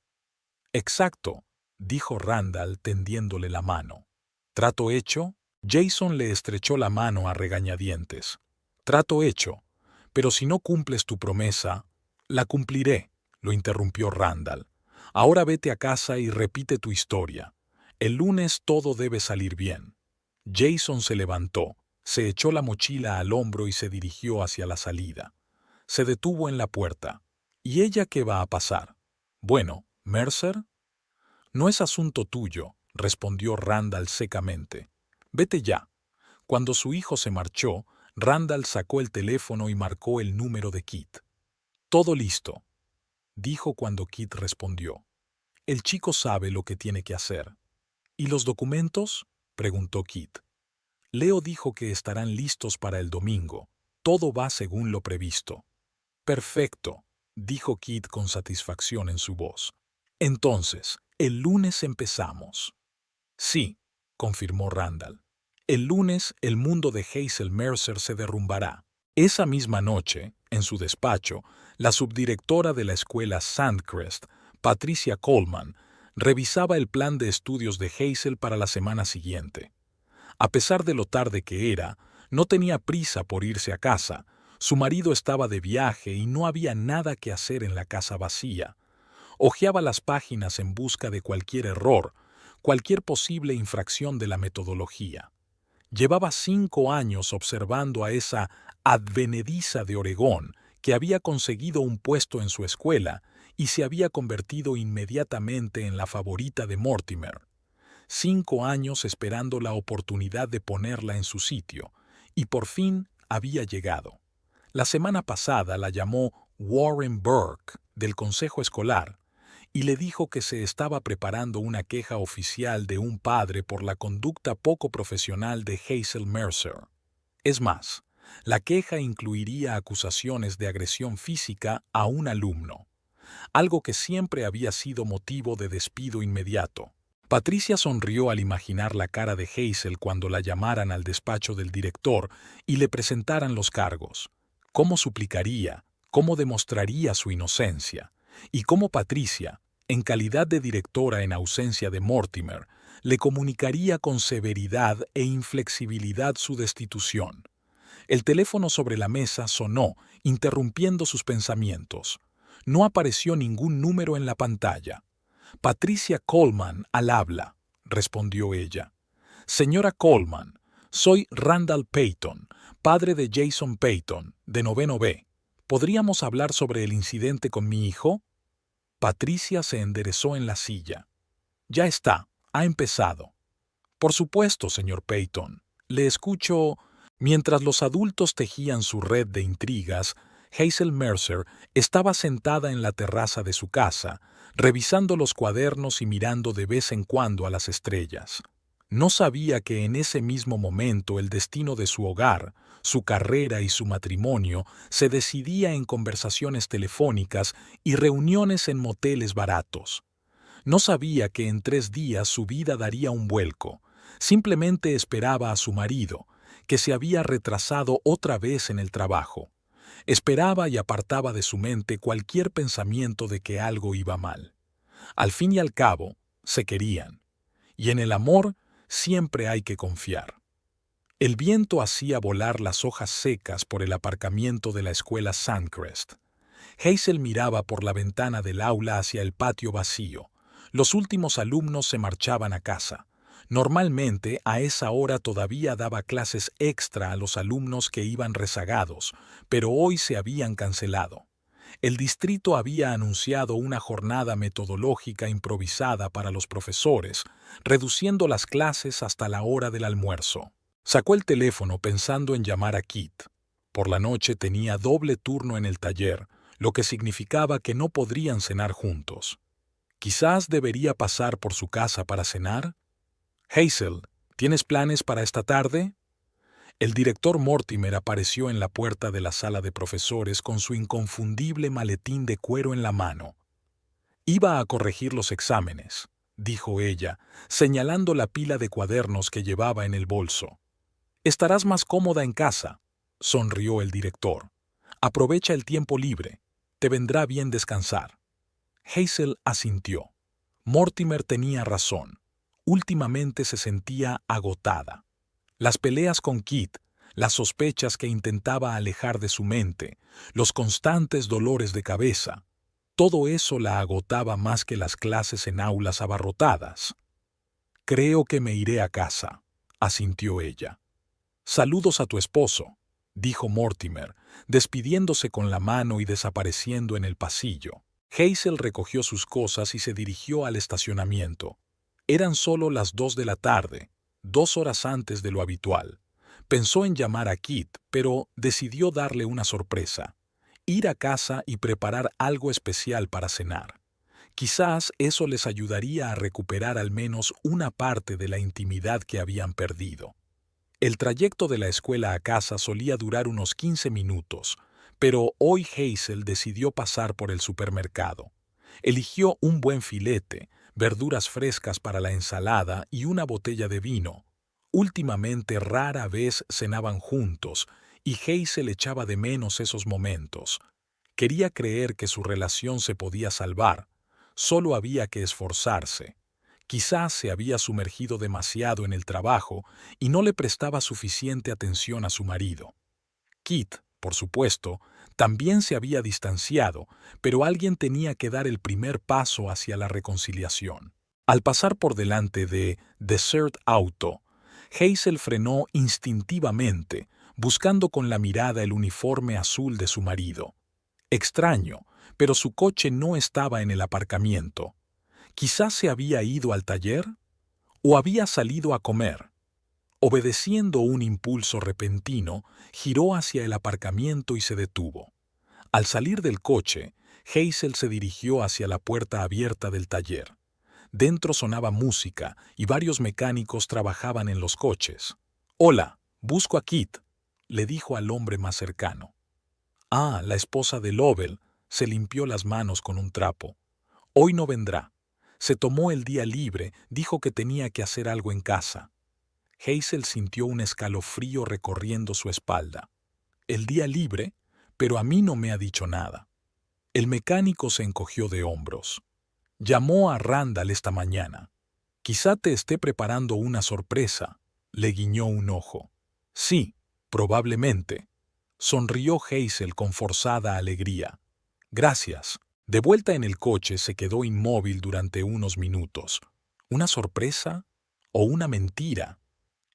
Exacto, dijo Randall tendiéndole la mano. ¿Trato hecho? Jason le estrechó la mano a regañadientes. Trato hecho, pero si no cumples tu promesa, la cumpliré, lo interrumpió Randall. Ahora vete a casa y repite tu historia. El lunes todo debe salir bien. Jason se levantó, se echó la mochila al hombro y se dirigió hacia la salida. Se detuvo en la puerta. ¿Y ella qué va a pasar? Bueno, Mercer. No es asunto tuyo, respondió Randall secamente. Vete ya. Cuando su hijo se marchó, Randall sacó el teléfono y marcó el número de Kit. Todo listo, dijo cuando Kit respondió. El chico sabe lo que tiene que hacer. ¿Y los documentos?, preguntó Kit. Leo dijo que estarán listos para el domingo. Todo va según lo previsto. Perfecto, dijo Kit con satisfacción en su voz. Entonces, el lunes empezamos. Sí, confirmó Randall. El lunes el mundo de Hazel Mercer se derrumbará. Esa misma noche, en su despacho, la subdirectora de la escuela Sandcrest, Patricia Coleman, revisaba el plan de estudios de Hazel para la semana siguiente. A pesar de lo tarde que era, no tenía prisa por irse a casa. Su marido estaba de viaje y no había nada que hacer en la casa vacía. Hojeaba las páginas en busca de cualquier error, cualquier posible infracción de la metodología. Llevaba 5 años observando a esa advenediza de Oregón que había conseguido un puesto en su escuela y se había convertido inmediatamente en la favorita de Mortimer. 5 años esperando la oportunidad de ponerla en su sitio, y por fin había llegado. La semana pasada la llamó Warren Burke del consejo escolar y le dijo que se estaba preparando una queja oficial de un padre por la conducta poco profesional de Hazel Mercer. Es más, la queja incluiría acusaciones de agresión física a un alumno, algo que siempre había sido motivo de despido inmediato. Patricia sonrió al imaginar la cara de Hazel cuando la llamaran al despacho del director y le presentaran los cargos. ¿Cómo suplicaría? ¿Cómo demostraría su inocencia? Y cómo Patricia, en calidad de directora en ausencia de Mortimer, le comunicaría con severidad e inflexibilidad su destitución. El teléfono sobre la mesa sonó, interrumpiendo sus pensamientos. No apareció ningún número en la pantalla. Patricia Coleman al habla, respondió ella. Señora Coleman, soy Randall Payton, padre de Jason Payton, de 9º B. ¿Podríamos hablar sobre el incidente con mi hijo? Patricia se enderezó en la silla. Ya está, ha empezado. Por supuesto, señor Payton. Le escucho. Mientras los adultos tejían su red de intrigas, Hazel Mercer estaba sentada en la terraza de su casa, revisando los cuadernos y mirando de vez en cuando a las estrellas. No sabía que en ese mismo momento el destino de su hogar, su carrera y su matrimonio se decidía en conversaciones telefónicas y reuniones en moteles baratos. No sabía que en 3 días su vida daría un vuelco. Simplemente esperaba a su marido, que se había retrasado otra vez en el trabajo. Esperaba y apartaba de su mente cualquier pensamiento de que algo iba mal. Al fin y al cabo, se querían. Y en el amor siempre hay que confiar. El viento hacía volar las hojas secas por el aparcamiento de la escuela Sandcrest. Hazel miraba por la ventana del aula hacia el patio vacío. Los últimos alumnos se marchaban a casa. Normalmente, a esa hora todavía daba clases extra a los alumnos que iban rezagados, pero hoy se habían cancelado. El distrito había anunciado una jornada metodológica improvisada para los profesores, reduciendo las clases hasta la hora del almuerzo. Sacó el teléfono pensando en llamar a Kit. Por la noche tenía doble turno en el taller, lo que significaba que no podrían cenar juntos. Quizás debería pasar por su casa para cenar. Hazel, ¿tienes planes para esta tarde? El director Mortimer apareció en la puerta de la sala de profesores con su inconfundible maletín de cuero en la mano. Iba a corregir los exámenes, dijo ella, señalando la pila de cuadernos que llevaba en el bolso. Estarás más cómoda en casa, sonrió el director. Aprovecha el tiempo libre, te vendrá bien descansar. Hazel asintió. Mortimer tenía razón. Últimamente se sentía agotada. Las peleas con Kit, las sospechas que intentaba alejar de su mente, los constantes dolores de cabeza, todo eso la agotaba más que las clases en aulas abarrotadas. Creo que me iré a casa, asintió ella. Saludos a tu esposo, dijo Mortimer, despidiéndose con la mano y desapareciendo en el pasillo. Hazel recogió sus cosas y se dirigió al estacionamiento. Eran solo las 2 de la tarde. 2 horas antes de lo habitual. Pensó en llamar a Kit, pero decidió darle una sorpresa. Ir a casa y preparar algo especial para cenar. Quizás eso les ayudaría a recuperar al menos una parte de la intimidad que habían perdido. El trayecto de la escuela a casa solía durar unos 15 minutos, pero hoy Hazel decidió pasar por el supermercado. Eligió un buen filete, verduras frescas para la ensalada y una botella de vino. Últimamente rara vez cenaban juntos, y Hazel echaba de menos esos momentos. Quería creer que su relación se podía salvar, solo había que esforzarse. Quizás se había sumergido demasiado en el trabajo y no le prestaba suficiente atención a su marido. Kit, por supuesto, también se había distanciado, pero alguien tenía que dar el primer paso hacia la reconciliación. Al pasar por delante de Desert Auto, Hazel frenó instintivamente, buscando con la mirada el uniforme azul de su marido. Extraño, pero su coche no estaba en el aparcamiento. Quizás se había ido al taller o había salido a comer. Obedeciendo un impulso repentino, giró hacia el aparcamiento y se detuvo. Al salir del coche, Hazel se dirigió hacia la puerta abierta del taller. Dentro sonaba música y varios mecánicos trabajaban en los coches. «Hola, busco a Kit», le dijo al hombre más cercano. «Ah, la esposa de Lovell», se limpió las manos con un trapo. «Hoy no vendrá. Se tomó el día libre, dijo que tenía que hacer algo en casa». Hazel sintió un escalofrío recorriendo su espalda. «¿El día libre? Pero a mí no me ha dicho nada». El mecánico se encogió de hombros. «Llamó a Randall esta mañana. Quizá te esté preparando una sorpresa», le guiñó un ojo. «Sí, probablemente». Sonrió Hazel con forzada alegría. «Gracias». De vuelta en el coche se quedó inmóvil durante unos minutos. ¿Una sorpresa o una mentira?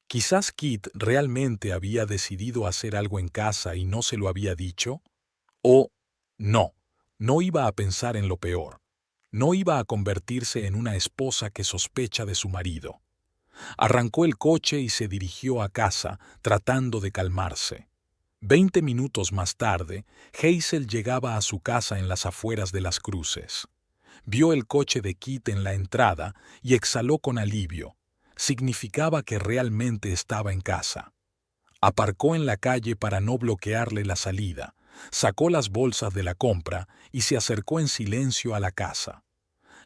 Quizás Kit realmente había decidido hacer algo en casa y no se lo había dicho. O no, no iba a pensar en lo peor. No iba a convertirse en una esposa que sospecha de su marido. Arrancó el coche y se dirigió a casa, tratando de calmarse. 20 minutos más tarde, Hazel llegaba a su casa en las afueras de Las Cruces. Vio el coche de Kit en la entrada y exhaló con alivio. Significaba que realmente estaba en casa. Aparcó en la calle para no bloquearle la salida, sacó las bolsas de la compra y se acercó en silencio a la casa.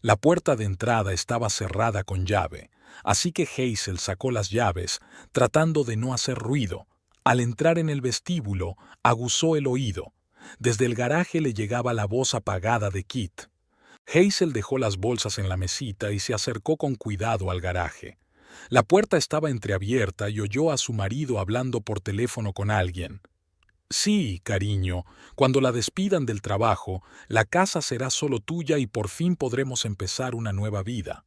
La puerta de entrada estaba cerrada con llave, así que Hazel sacó las llaves, tratando de no hacer ruido. Al entrar en el vestíbulo, aguzó el oído. Desde el garaje le llegaba la voz apagada de Kit. Hazel dejó las bolsas en la mesita y se acercó con cuidado al garaje. La puerta estaba entreabierta y oyó a su marido hablando por teléfono con alguien. «Sí, cariño, cuando la despidan del trabajo, la casa será solo tuya y por fin podremos empezar una nueva vida».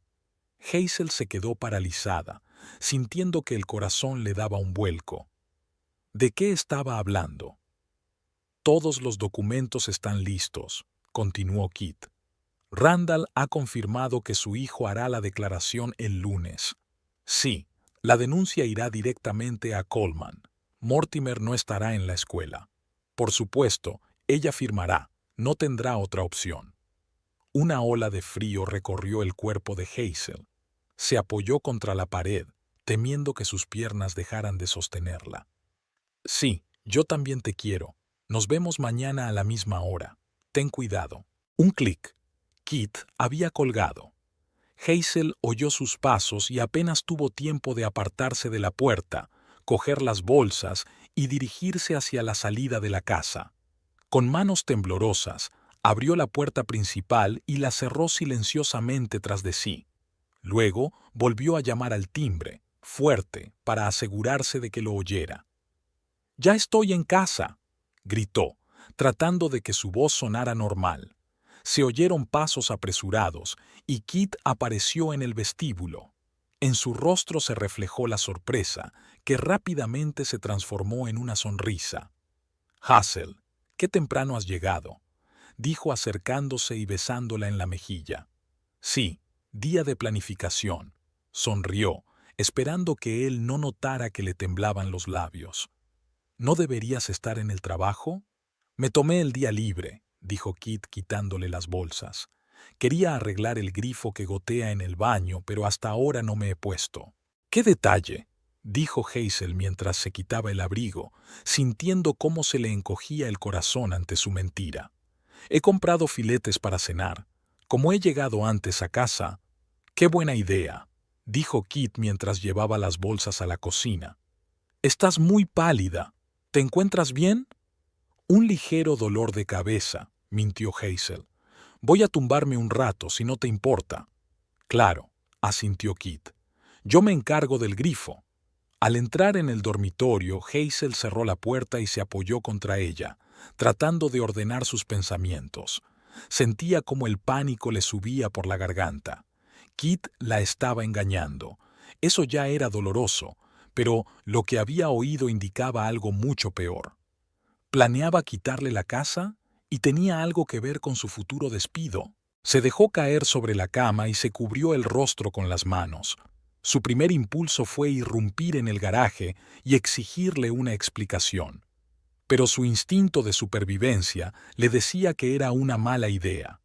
Hazel se quedó paralizada, sintiendo que el corazón le daba un vuelco. ¿De qué estaba hablando? «Todos los documentos están listos», continuó Kit. «Randall ha confirmado que su hijo hará la declaración el lunes. Sí, la denuncia irá directamente a Coleman. Mortimer no estará en la escuela. Por supuesto, ella firmará, no tendrá otra opción». Una ola de frío recorrió el cuerpo de Hazel. Se apoyó contra la pared, temiendo que sus piernas dejaran de sostenerla. «Sí, yo también te quiero. Nos vemos mañana a la misma hora. Ten cuidado». Un clic. Kit había colgado. Hazel oyó sus pasos y apenas tuvo tiempo de apartarse de la puerta, coger las bolsas y dirigirse hacia la salida de la casa. Con manos temblorosas, abrió la puerta principal y la cerró silenciosamente tras de sí. Luego volvió a llamar al timbre, fuerte, para asegurarse de que lo oyera. «Ya estoy en casa», gritó, tratando de que su voz sonara normal. Se oyeron pasos apresurados y Kit apareció en el vestíbulo. En su rostro se reflejó la sorpresa, que rápidamente se transformó en una sonrisa. «Hazel, qué temprano has llegado», dijo acercándose y besándola en la mejilla. «Sí, día de planificación», sonrió, esperando que él no notara que le temblaban los labios. ¿No deberías estar en el trabajo? Me tomé el día libre, dijo Kit quitándole las bolsas. Quería arreglar el grifo que gotea en el baño, pero hasta ahora no me he puesto. ¡Qué detalle!, dijo Hazel mientras se quitaba el abrigo, sintiendo cómo se le encogía el corazón ante su mentira. He comprado filetes para cenar. Como he llegado antes a casa... ¡Qué buena idea!, dijo Kit mientras llevaba las bolsas a la cocina. Estás muy pálida. ¿Te encuentras bien? Un ligero dolor de cabeza, mintió Hazel. Voy a tumbarme un rato, si no te importa. Claro, asintió Kit. Yo me encargo del grifo. Al entrar en el dormitorio, Hazel cerró la puerta y se apoyó contra ella, tratando de ordenar sus pensamientos. Sentía como el pánico le subía por la garganta. Kit la estaba engañando. Eso ya era doloroso, pero lo que había oído indicaba algo mucho peor. ¿Planeaba quitarle la casa? ¿Y tenía algo que ver con su futuro despido? Se dejó caer sobre la cama y se cubrió el rostro con las manos. Su primer impulso fue irrumpir en el garaje y exigirle una explicación. Pero su instinto de supervivencia le decía que era una mala idea.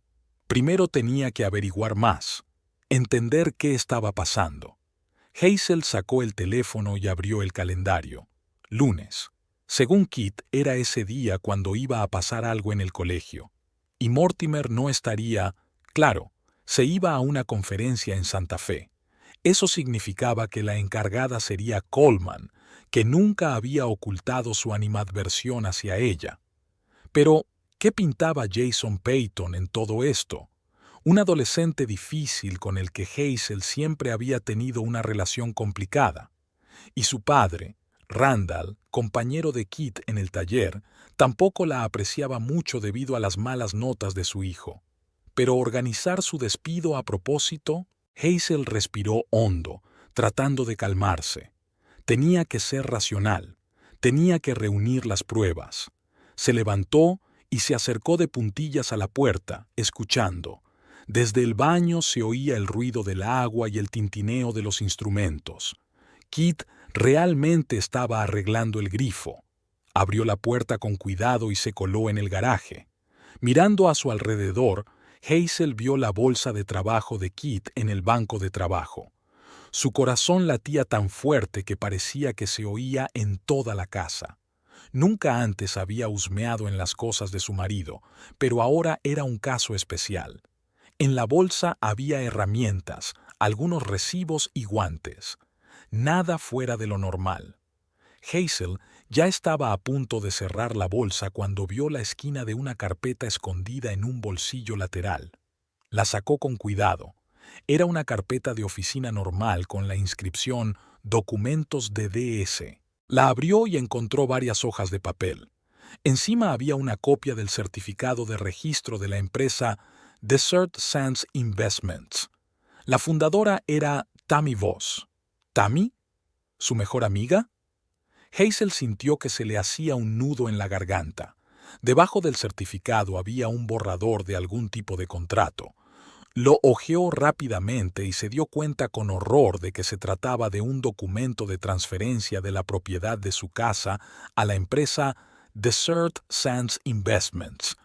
Primero tenía que averiguar más, entender qué estaba pasando. Hazel sacó el teléfono y abrió el calendario. Lunes. Según Kit, era ese día cuando iba a pasar algo en el colegio. Y Mortimer no estaría... Claro, se iba a una conferencia en Santa Fe. Eso significaba que la encargada sería Coleman, que nunca había ocultado su animadversión hacia ella. Pero, ¿qué pintaba Jason Peyton en todo esto? Un adolescente difícil con el que Hazel siempre había tenido una relación complicada. Y su padre, Randall, compañero de Kit en el taller, tampoco la apreciaba mucho debido a las malas notas de su hijo. Pero organizar su despido a propósito, Hazel respiró hondo, tratando de calmarse. Tenía que ser racional, tenía que reunir las pruebas. Se levantó y se acercó de puntillas a la puerta, escuchando. Desde el baño se oía el ruido del agua y el tintineo de los instrumentos. Kit realmente estaba arreglando el grifo. Abrió la puerta con cuidado y se coló en el garaje. Mirando a su alrededor, Hazel vio la bolsa de trabajo de Kit en el banco de trabajo. Su corazón latía tan fuerte que parecía que se oía en toda la casa. Nunca antes había husmeado en las cosas de su marido, pero ahora era un caso especial. En la bolsa había herramientas, algunos recibos y guantes. Nada fuera de lo normal. Hazel ya estaba a punto de cerrar la bolsa cuando vio la esquina de una carpeta escondida en un bolsillo lateral. La sacó con cuidado. Era una carpeta de oficina normal con la inscripción «Documentos de DS». La abrió y encontró varias hojas de papel. Encima había una copia del certificado de registro de la empresa Desert Sands Investments. La fundadora era Tammy Voss. ¿Tammy? ¿Su mejor amiga? Hazel sintió que se le hacía un nudo en la garganta. Debajo del certificado había un borrador de algún tipo de contrato. Lo hojeó rápidamente y se dio cuenta con horror de que se trataba de un documento de transferencia de la propiedad de su casa a la empresa Desert Sands Investments.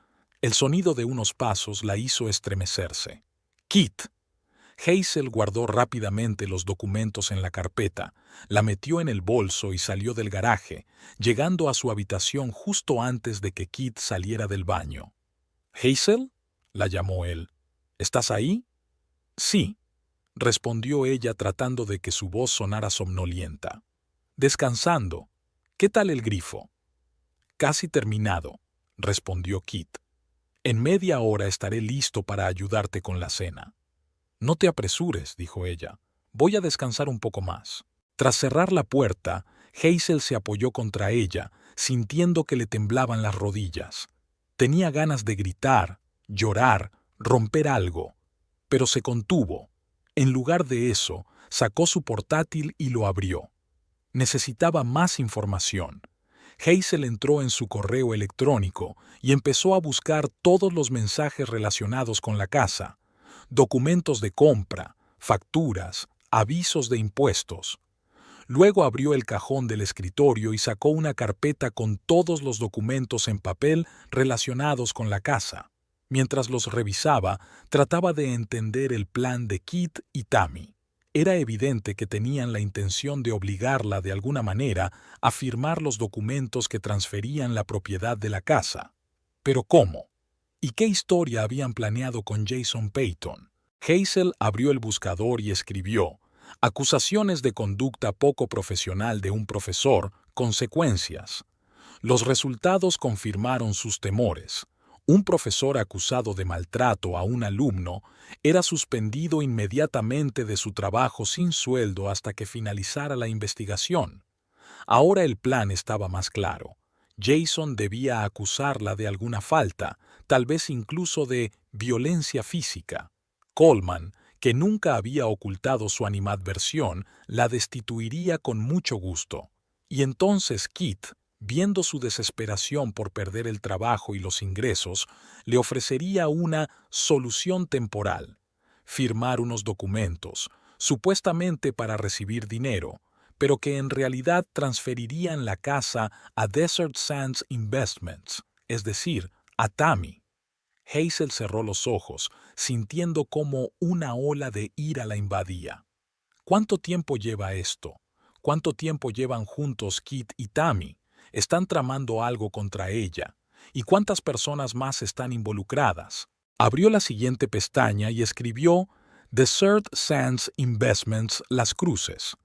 El sonido de unos pasos la hizo estremecerse. «Kit». Hazel guardó rápidamente los documentos en la carpeta, la metió en el bolso y salió del garaje, llegando a su habitación justo antes de que Kit saliera del baño. «¿Hazel?», la llamó él. «¿Estás ahí?» «Sí», respondió ella tratando de que su voz sonara somnolienta. «Descansando. ¿Qué tal el grifo?» «Casi terminado», respondió Kit. «En media hora estaré listo para ayudarte con la cena». «No te apresures», dijo ella. «Voy a descansar un poco más». Tras cerrar la puerta, Hazel se apoyó contra ella, sintiendo que le temblaban las rodillas. Tenía ganas de gritar, llorar, romper algo, pero se contuvo. En lugar de eso, sacó su portátil y lo abrió. Necesitaba más información. Hazel entró en su correo electrónico y empezó a buscar todos los mensajes relacionados con la casa. Documentos de compra, facturas, avisos de impuestos. Luego abrió el cajón del escritorio y sacó una carpeta con todos los documentos en papel relacionados con la casa. Mientras los revisaba, trataba de entender el plan de Kit y Tammy. Era evidente que tenían la intención de obligarla de alguna manera a firmar los documentos que transferían la propiedad de la casa. ¿Pero cómo? ¿Y qué historia habían planeado con Jason Payton? Hazel abrió el buscador y escribió: acusaciones de conducta poco profesional de un profesor, consecuencias. Los resultados confirmaron sus temores. Un profesor acusado de maltrato a un alumno era suspendido inmediatamente de su trabajo sin sueldo hasta que finalizara la investigación. Ahora el plan estaba más claro. Jason debía acusarla de alguna falta, tal vez incluso de violencia física. Coleman, que nunca había ocultado su animadversión, la destituiría con mucho gusto. Y entonces Kit, viendo su desesperación por perder el trabajo y los ingresos, le ofrecería una solución temporal: firmar unos documentos, supuestamente para recibir dinero, pero que en realidad transferirían la casa a Desert Sands Investments, es decir, a Tammy. Hazel cerró los ojos, sintiendo cómo una ola de ira la invadía. ¿Cuánto tiempo lleva esto? ¿Cuánto tiempo llevan juntos Kit y Tammy? ¿Están tramando algo contra ella? ¿Y cuántas personas más están involucradas? Abrió la siguiente pestaña y escribió Desert Sands Investments Las Cruces.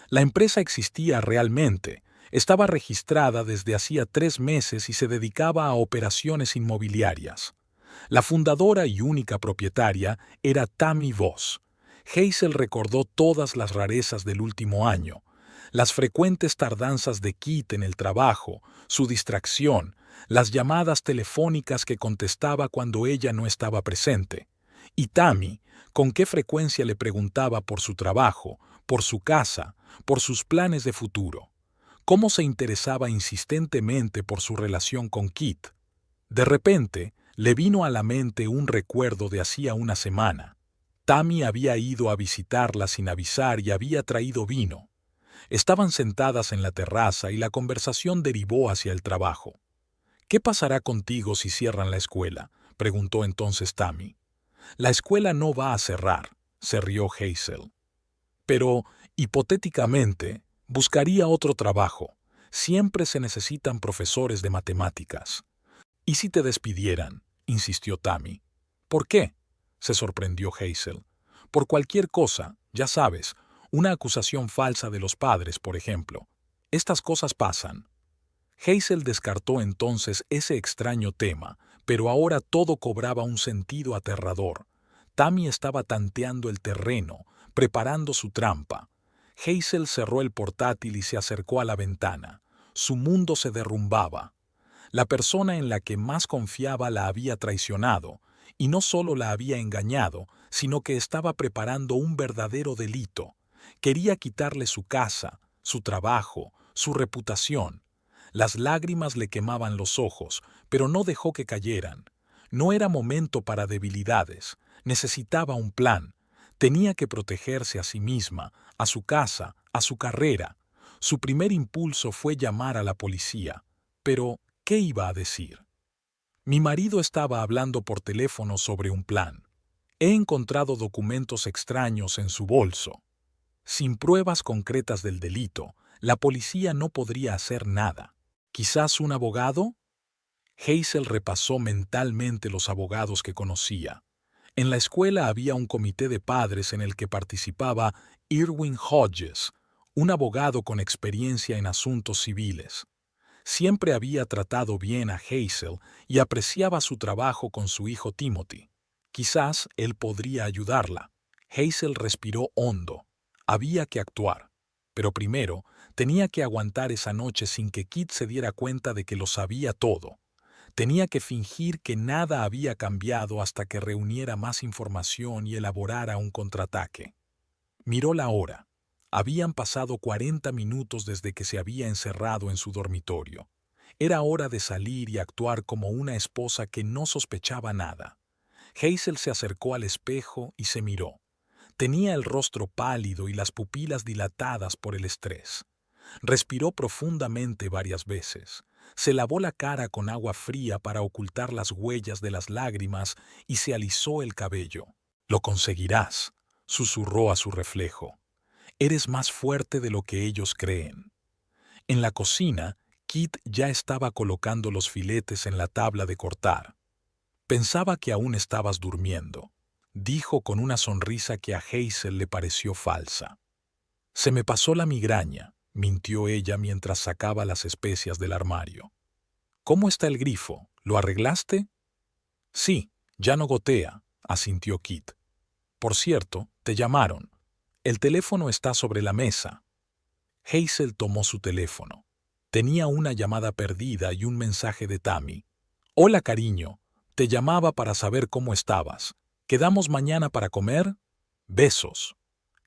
La empresa existía realmente, estaba registrada desde hacía 3 meses y se dedicaba a operaciones inmobiliarias. La fundadora y única propietaria era Tammy Voss. Hazel recordó todas las rarezas del último año: las frecuentes tardanzas de Kit en el trabajo, su distracción, las llamadas telefónicas que contestaba cuando ella no estaba presente. Y Tammy, con qué frecuencia le preguntaba por su trabajo, por su casa, por sus planes de futuro. Cómo se interesaba insistentemente por su relación con Kit. De repente, le vino a la mente un recuerdo de hacía una semana. Tammy había ido a visitarla sin avisar y había traído vino. Estaban sentadas en la terraza y la conversación derivó hacia el trabajo. «¿Qué pasará contigo si cierran la escuela?», preguntó entonces Tammy. «La escuela no va a cerrar», se rió Hazel. «Pero, hipotéticamente, buscaría otro trabajo. Siempre se necesitan profesores de matemáticas». «¿Y si te despidieran?», insistió Tammy. «¿Por qué?», se sorprendió Hazel. «Por cualquier cosa, ya sabes, una acusación falsa de los padres, por ejemplo. Estas cosas pasan». Hazel descartó entonces ese extraño tema, pero ahora todo cobraba un sentido aterrador. Tammy estaba tanteando el terreno, preparando su trampa. Hazel cerró el portátil y se acercó a la ventana. Su mundo se derrumbaba. La persona en la que más confiaba la había traicionado, y no solo la había engañado, sino que estaba preparando un verdadero delito. Quería quitarle su casa, su trabajo, su reputación. Las lágrimas le quemaban los ojos, pero no dejó que cayeran. No era momento para debilidades. Necesitaba un plan. Tenía que protegerse a sí misma, a su casa, a su carrera. Su primer impulso fue llamar a la policía. Pero, ¿qué iba a decir? «Mi marido estaba hablando por teléfono sobre un plan. He encontrado documentos extraños en su bolso». Sin pruebas concretas del delito, la policía no podría hacer nada. ¿Quizás un abogado? Hazel repasó mentalmente los abogados que conocía. En la escuela había un comité de padres en el que participaba Irwin Hodges, un abogado con experiencia en asuntos civiles. Siempre había tratado bien a Hazel y apreciaba su trabajo con su hijo Timothy. Quizás él podría ayudarla. Hazel respiró hondo. Había que actuar. Pero primero, tenía que aguantar esa noche sin que Kit se diera cuenta de que lo sabía todo. Tenía que fingir que nada había cambiado hasta que reuniera más información y elaborara un contraataque. Miró la hora. Habían pasado 40 minutos desde que se había encerrado en su dormitorio. Era hora de salir y actuar como una esposa que no sospechaba nada. Hazel se acercó al espejo y se miró. Tenía el rostro pálido y las pupilas dilatadas por el estrés. Respiró profundamente varias veces. Se lavó la cara con agua fría para ocultar las huellas de las lágrimas y se alisó el cabello. «Lo conseguirás», susurró a su reflejo. «Eres más fuerte de lo que ellos creen». En la cocina, Kit ya estaba colocando los filetes en la tabla de cortar. «Pensaba que aún estabas durmiendo», dijo con una sonrisa que a Hazel le pareció falsa. «Se me pasó la migraña», mintió ella mientras sacaba las especias del armario. «¿Cómo está el grifo? ¿Lo arreglaste?» «Sí, ya no gotea», asintió Kit. «Por cierto, te llamaron. El teléfono está sobre la mesa». Hazel tomó su teléfono. Tenía una llamada perdida y un mensaje de Tammy. «Hola, cariño. Te llamaba para saber cómo estabas. ¿Quedamos mañana para comer? Besos».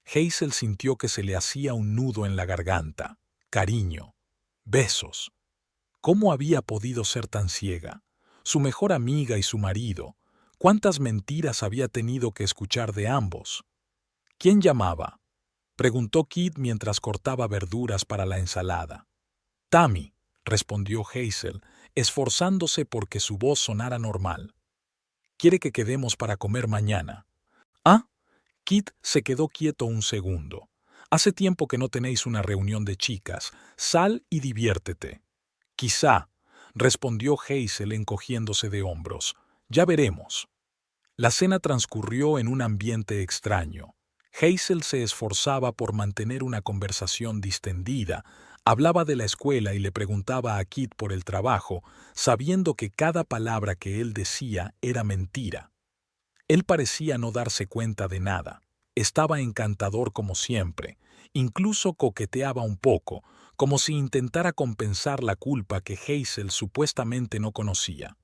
Hazel sintió que se le hacía un nudo en la garganta. Cariño. Besos. ¿Cómo había podido ser tan ciega? Su mejor amiga y su marido. ¿Cuántas mentiras había tenido que escuchar de ambos? ¿Quién llamaba?, preguntó Kit mientras cortaba verduras para la ensalada. «Tammy», respondió Hazel, esforzándose porque su voz sonara normal. «Quiere que quedemos para comer mañana». «¿Ah?» Kit se quedó quieto un segundo. «Hace tiempo que no tenéis una reunión de chicas. Sal y diviértete». «Quizá», respondió Hazel encogiéndose de hombros. «Ya veremos». La cena transcurrió en un ambiente extraño. Hazel se esforzaba por mantener una conversación distendida, hablaba de la escuela y le preguntaba a Kit por el trabajo, sabiendo que cada palabra que él decía era mentira. Él parecía no darse cuenta de nada. Estaba encantador como siempre, incluso coqueteaba un poco, como si intentara compensar la culpa que Hazel supuestamente no conocía.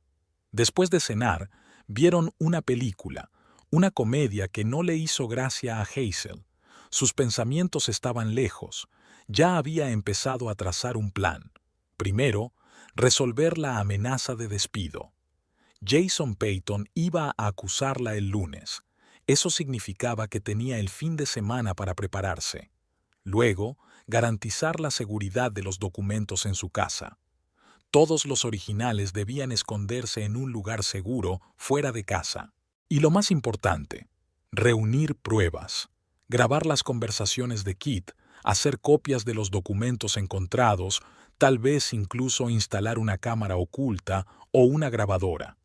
Después de cenar, vieron una película, una comedia que no le hizo gracia a Hazel. Sus pensamientos estaban lejos. Ya había empezado a trazar un plan. Primero, resolver la amenaza de despido. Jason Payton iba a acusarla el lunes. Eso significaba que tenía el fin de semana para prepararse. Luego, garantizar la seguridad de los documentos en su casa. Todos los originales debían esconderse en un lugar seguro, fuera de casa. Y lo más importante, reunir pruebas, grabar las conversaciones de Kit, hacer copias de los documentos encontrados, tal vez incluso instalar una cámara oculta o una grabadora.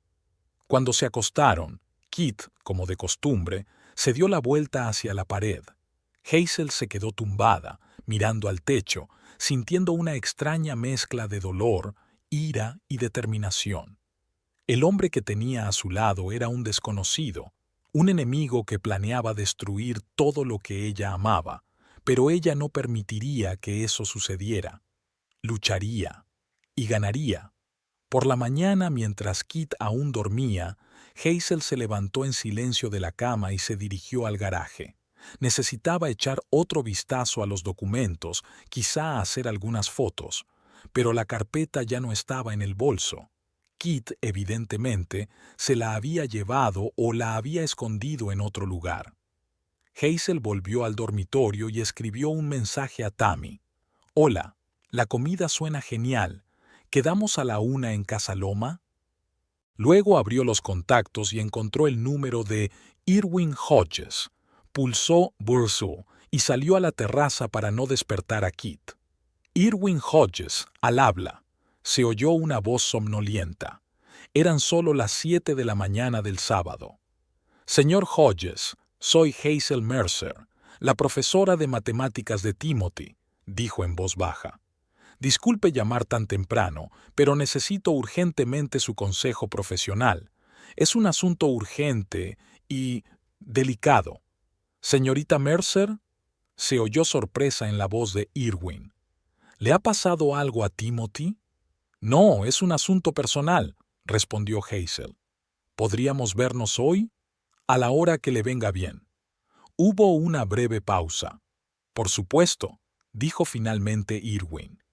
Cuando se acostaron, Kit, como de costumbre, se dio la vuelta hacia la pared. Hazel se quedó tumbada, mirando al techo, sintiendo una extraña mezcla de dolor, ira y determinación. El hombre que tenía a su lado era un desconocido, un enemigo que planeaba destruir todo lo que ella amaba, pero ella no permitiría que eso sucediera. Lucharía y ganaría. Por la mañana, mientras Kit aún dormía, Hazel se levantó en silencio de la cama y se dirigió al garaje. Necesitaba echar otro vistazo a los documentos, quizá hacer algunas fotos, pero la carpeta ya no estaba en el bolso. Kit, evidentemente, se la había llevado o la había escondido en otro lugar. Hazel volvió al dormitorio y escribió un mensaje a Tammy. «Hola, la comida suena genial. ¿Quedamos a la 1 en Casa Loma?» Luego abrió los contactos y encontró el número de Irwin Hodges. Pulsó Bursell y salió a la terraza para no despertar a Kit. «Irwin Hodges, al habla». Se oyó una voz somnolienta. Eran solo las 7 de la mañana del sábado. «Señor Hodges, soy Hazel Mercer, la profesora de matemáticas de Timothy», dijo en voz baja. «Disculpe llamar tan temprano, pero necesito urgentemente su consejo profesional. Es un asunto urgente y delicado». «Señorita Mercer», se oyó sorpresa en la voz de Irwin. «¿Le ha pasado algo a Timothy?» «No, es un asunto personal», respondió Hazel. «¿Podríamos vernos hoy?» «A la hora que le venga bien». Hubo una breve pausa. «Por supuesto», dijo finalmente Irwin.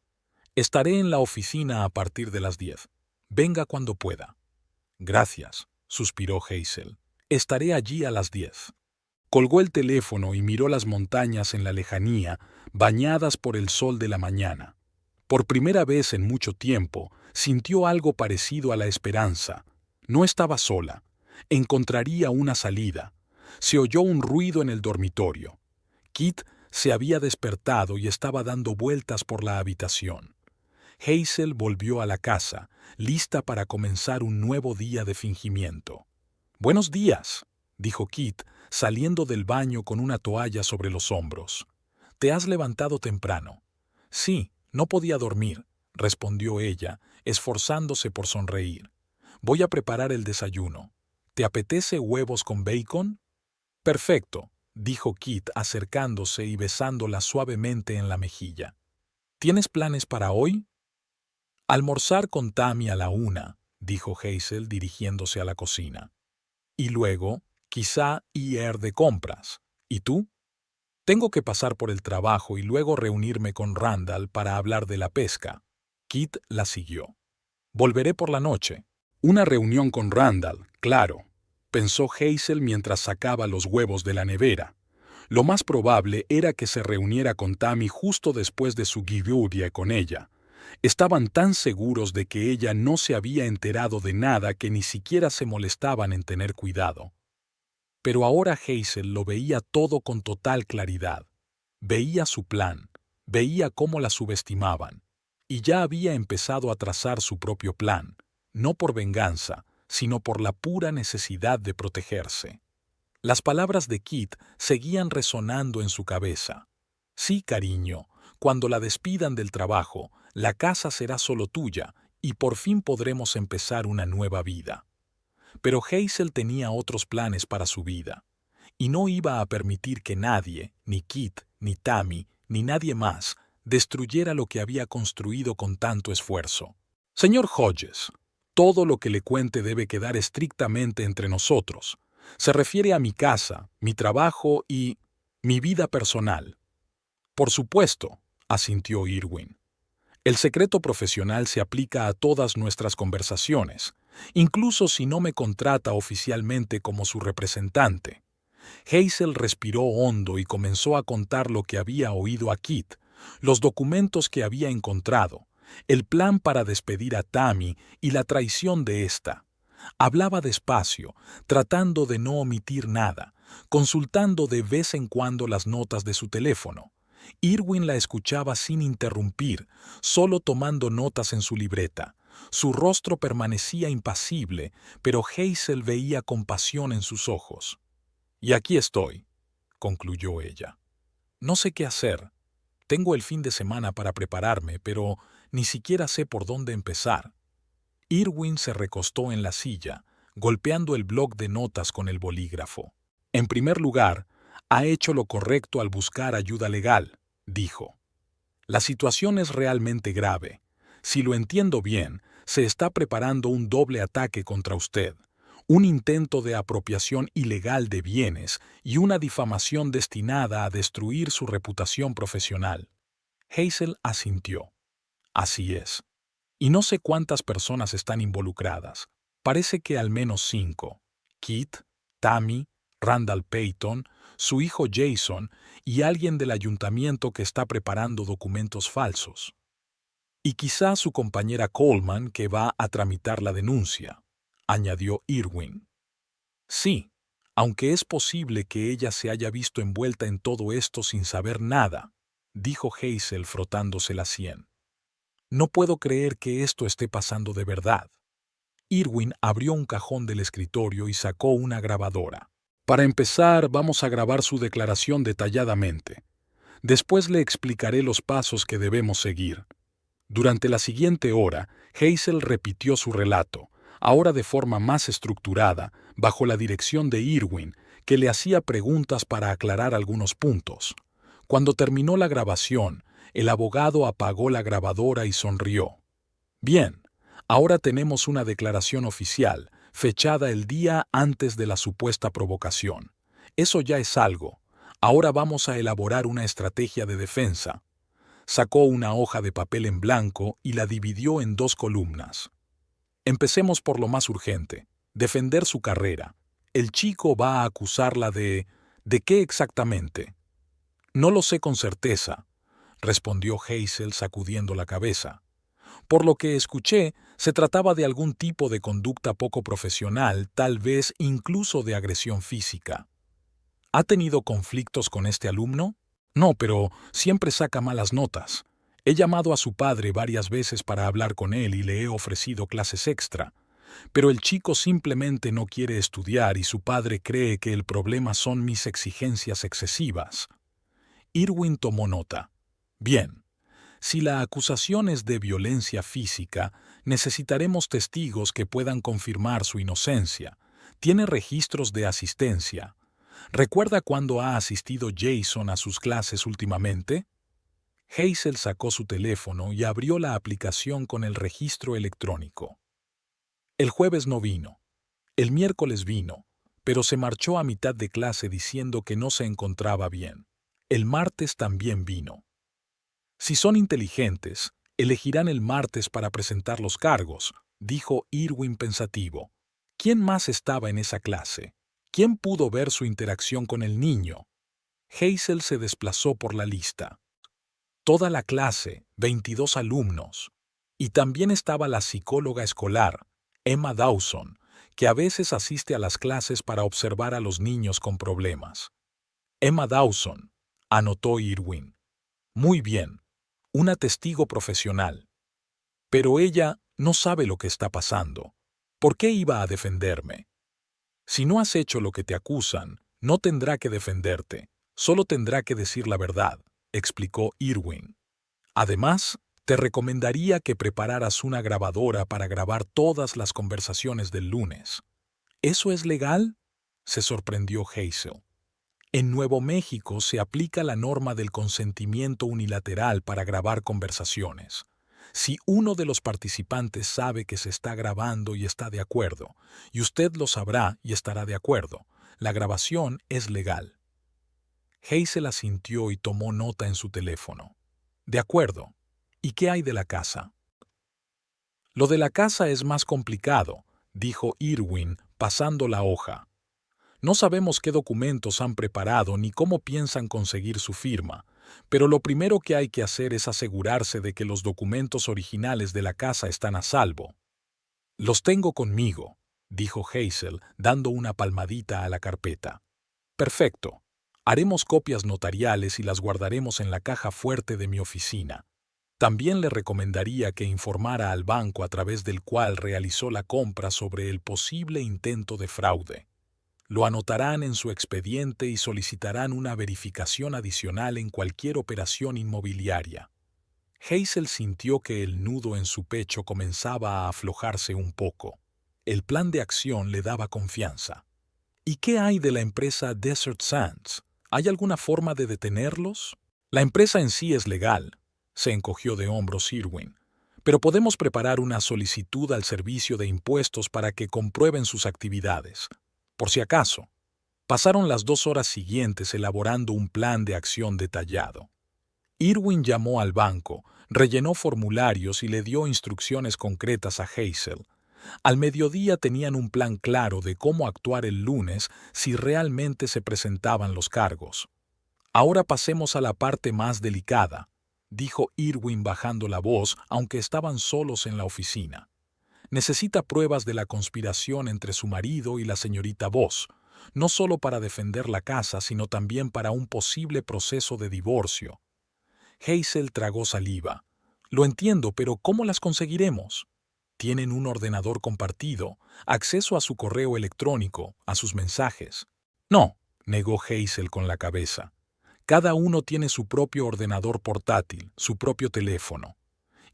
«Estaré en la oficina a partir de las 10. Venga cuando pueda». «Gracias», suspiró Hazel. «Estaré allí a las 10». Colgó el teléfono y miró las montañas en la lejanía, bañadas por el sol de la mañana. Por primera vez en mucho tiempo, sintió algo parecido a la esperanza. No estaba sola. Encontraría una salida. Se oyó un ruido en el dormitorio. Kit se había despertado y estaba dando vueltas por la habitación. Hazel volvió a la casa, lista para comenzar un nuevo día de fingimiento. «Buenos días», dijo Kit, saliendo del baño con una toalla sobre los hombros. «¿Te has levantado temprano?» «Sí, no podía dormir», respondió ella, esforzándose por sonreír. «Voy a preparar el desayuno. ¿Te apetece huevos con bacon?» «Perfecto», dijo Kit acercándose y besándola suavemente en la mejilla. «¿Tienes planes para hoy?» «Almorzar con Tammy a la 1», dijo Hazel dirigiéndose a la cocina. «Y luego, quizá ir de compras. ¿Y tú?» «Tengo que pasar por el trabajo y luego reunirme con Randall para hablar de la pesca». Kit la siguió. «Volveré por la noche». «Una reunión con Randall, claro», pensó Hazel mientras sacaba los huevos de la nevera. Lo más probable era que se reuniera con Tammy justo después de su guillotina con ella. Estaban tan seguros de que ella no se había enterado de nada que ni siquiera se molestaban en tener cuidado. Pero ahora Hazel lo veía todo con total claridad. Veía su plan, veía cómo la subestimaban, y ya había empezado a trazar su propio plan, no por venganza, sino por la pura necesidad de protegerse. Las palabras de Kit seguían resonando en su cabeza. «Sí, cariño, cuando la despidan del trabajo, la casa será solo tuya y por fin podremos empezar una nueva vida». Pero Hazel tenía otros planes para su vida, y no iba a permitir que nadie, ni Kit, ni Tammy, ni nadie más, destruyera lo que había construido con tanto esfuerzo. «Señor Hodges, todo lo que le cuente debe quedar estrictamente entre nosotros. Se refiere a mi casa, mi trabajo y mi vida personal». «Por supuesto», asintió Irwin. «El secreto profesional se aplica a todas nuestras conversaciones, incluso si no me contrata oficialmente como su representante». Hazel respiró hondo y comenzó a contar lo que había oído a Kit, los documentos que había encontrado, el plan para despedir a Tammy y la traición de ésta. Hablaba despacio, tratando de no omitir nada, consultando de vez en cuando las notas de su teléfono. Irwin la escuchaba sin interrumpir, solo tomando notas en su libreta. Su rostro permanecía impasible, pero Hazel veía compasión en sus ojos. «Y aquí estoy», concluyó ella. «No sé qué hacer. Tengo el fin de semana para prepararme, pero ni siquiera sé por dónde empezar». Irwin se recostó en la silla, golpeando el bloc de notas con el bolígrafo. «En primer lugar, ha hecho lo correcto al buscar ayuda legal», dijo. «La situación es realmente grave. Si lo entiendo bien, se está preparando un doble ataque contra usted, un intento de apropiación ilegal de bienes y una difamación destinada a destruir su reputación profesional». Hazel asintió. «Así es. Y no sé cuántas personas están involucradas. Parece que al menos 5. Kit, Tammy, Randall Payton, su hijo Jason y alguien del ayuntamiento que está preparando documentos falsos. Y quizá su compañera Coleman que va a tramitar la denuncia», añadió Irwin. «Sí, aunque es posible que ella se haya visto envuelta en todo esto sin saber nada», dijo Hazel frotándose la sien. «No puedo creer que esto esté pasando de verdad». Irwin abrió un cajón del escritorio y sacó una grabadora. «Para empezar, vamos a grabar su declaración detalladamente. Después le explicaré los pasos que debemos seguir». Durante la siguiente hora, Hazel repitió su relato, ahora de forma más estructurada, bajo la dirección de Irwin, que le hacía preguntas para aclarar algunos puntos. Cuando terminó la grabación, el abogado apagó la grabadora y sonrió. «Bien, ahora tenemos una declaración oficial, fechada el día antes de la supuesta provocación. Eso ya es algo. Ahora vamos a elaborar una estrategia de defensa». Sacó una hoja de papel en blanco y la dividió en 2 columnas. «Empecemos por lo más urgente, defender su carrera. El chico va a acusarla de ¿De qué exactamente? No lo sé con certeza, respondió Hazel sacudiendo la cabeza. Por lo que escuché, se trataba de algún tipo de conducta poco profesional, tal vez incluso de agresión física. ¿Ha tenido conflictos con este alumno? No, pero siempre saca malas notas. He llamado a su padre varias veces para hablar con él y le he ofrecido clases extra. Pero el chico simplemente no quiere estudiar y su padre cree que el problema son mis exigencias excesivas. Irwin tomó nota. Bien, si la acusación es de violencia física, necesitaremos testigos que puedan confirmar su inocencia. ¿Tiene registros de asistencia? ¿Recuerda cuándo ha asistido Jason a sus clases últimamente? Hazel sacó su teléfono y abrió la aplicación con el registro electrónico. El jueves no vino. El miércoles vino, pero se marchó a mitad de clase diciendo que no se encontraba bien. El martes también vino. Si son inteligentes, elegirán el martes para presentar los cargos, dijo Irwin pensativo. ¿Quién más estaba en esa clase? ¿Quién pudo ver su interacción con el niño? Hazel se desplazó por la lista. Toda la clase, 22 alumnos. Y también estaba la psicóloga escolar, Emma Dawson, que a veces asiste a las clases para observar a los niños con problemas. Emma Dawson, anotó Irwin. Muy bien, una testigo profesional. Pero ella no sabe lo que está pasando. ¿Por qué iba a defenderme? Si no has hecho lo que te acusan, no tendrá que defenderte, solo tendrá que decir la verdad, explicó Irwin. Además, te recomendaría que prepararas una grabadora para grabar todas las conversaciones del lunes. ¿Eso es legal?, se sorprendió Hazel. En Nuevo México se aplica la norma del consentimiento unilateral para grabar conversaciones. Si uno de los participantes sabe que se está grabando y está de acuerdo, y usted lo sabrá y estará de acuerdo, la grabación es legal. Hazel asintió y tomó nota en su teléfono. De acuerdo. ¿Y qué hay de la casa? Lo de la casa es más complicado, dijo Irwin, pasando la hoja. No sabemos qué documentos han preparado ni cómo piensan conseguir su firma, pero lo primero que hay que hacer es asegurarse de que los documentos originales de la casa están a salvo. Los tengo conmigo, dijo Hazel, dando una palmadita a la carpeta. Perfecto. Haremos copias notariales y las guardaremos en la caja fuerte de mi oficina. También le recomendaría que informara al banco a través del cual realizó la compra sobre el posible intento de fraude. Lo anotarán en su expediente y solicitarán una verificación adicional en cualquier operación inmobiliaria. Hazel sintió que el nudo en su pecho comenzaba a aflojarse un poco. El plan de acción le daba confianza. ¿Y qué hay de la empresa Desert Sands? ¿Hay alguna forma de detenerlos? La empresa en sí es legal, se encogió de hombros Irwin, pero podemos preparar una solicitud al servicio de impuestos para que comprueben sus actividades. Por si acaso, pasaron las 2 horas siguientes elaborando un plan de acción detallado. Irwin llamó al banco, rellenó formularios y le dio instrucciones concretas a Hazel. Al mediodía tenían un plan claro de cómo actuar el lunes si realmente se presentaban los cargos. Ahora pasemos a la parte más delicada, dijo Irwin bajando la voz, aunque estaban solos en la oficina. Necesita pruebas de la conspiración entre su marido y la señorita Voss, no solo para defender la casa, sino también para un posible proceso de divorcio. Hazel tragó saliva. Lo entiendo, pero ¿cómo las conseguiremos? Tienen un ordenador compartido, acceso a su correo electrónico, a sus mensajes. No, negó Hazel con la cabeza. Cada uno tiene su propio ordenador portátil, su propio teléfono.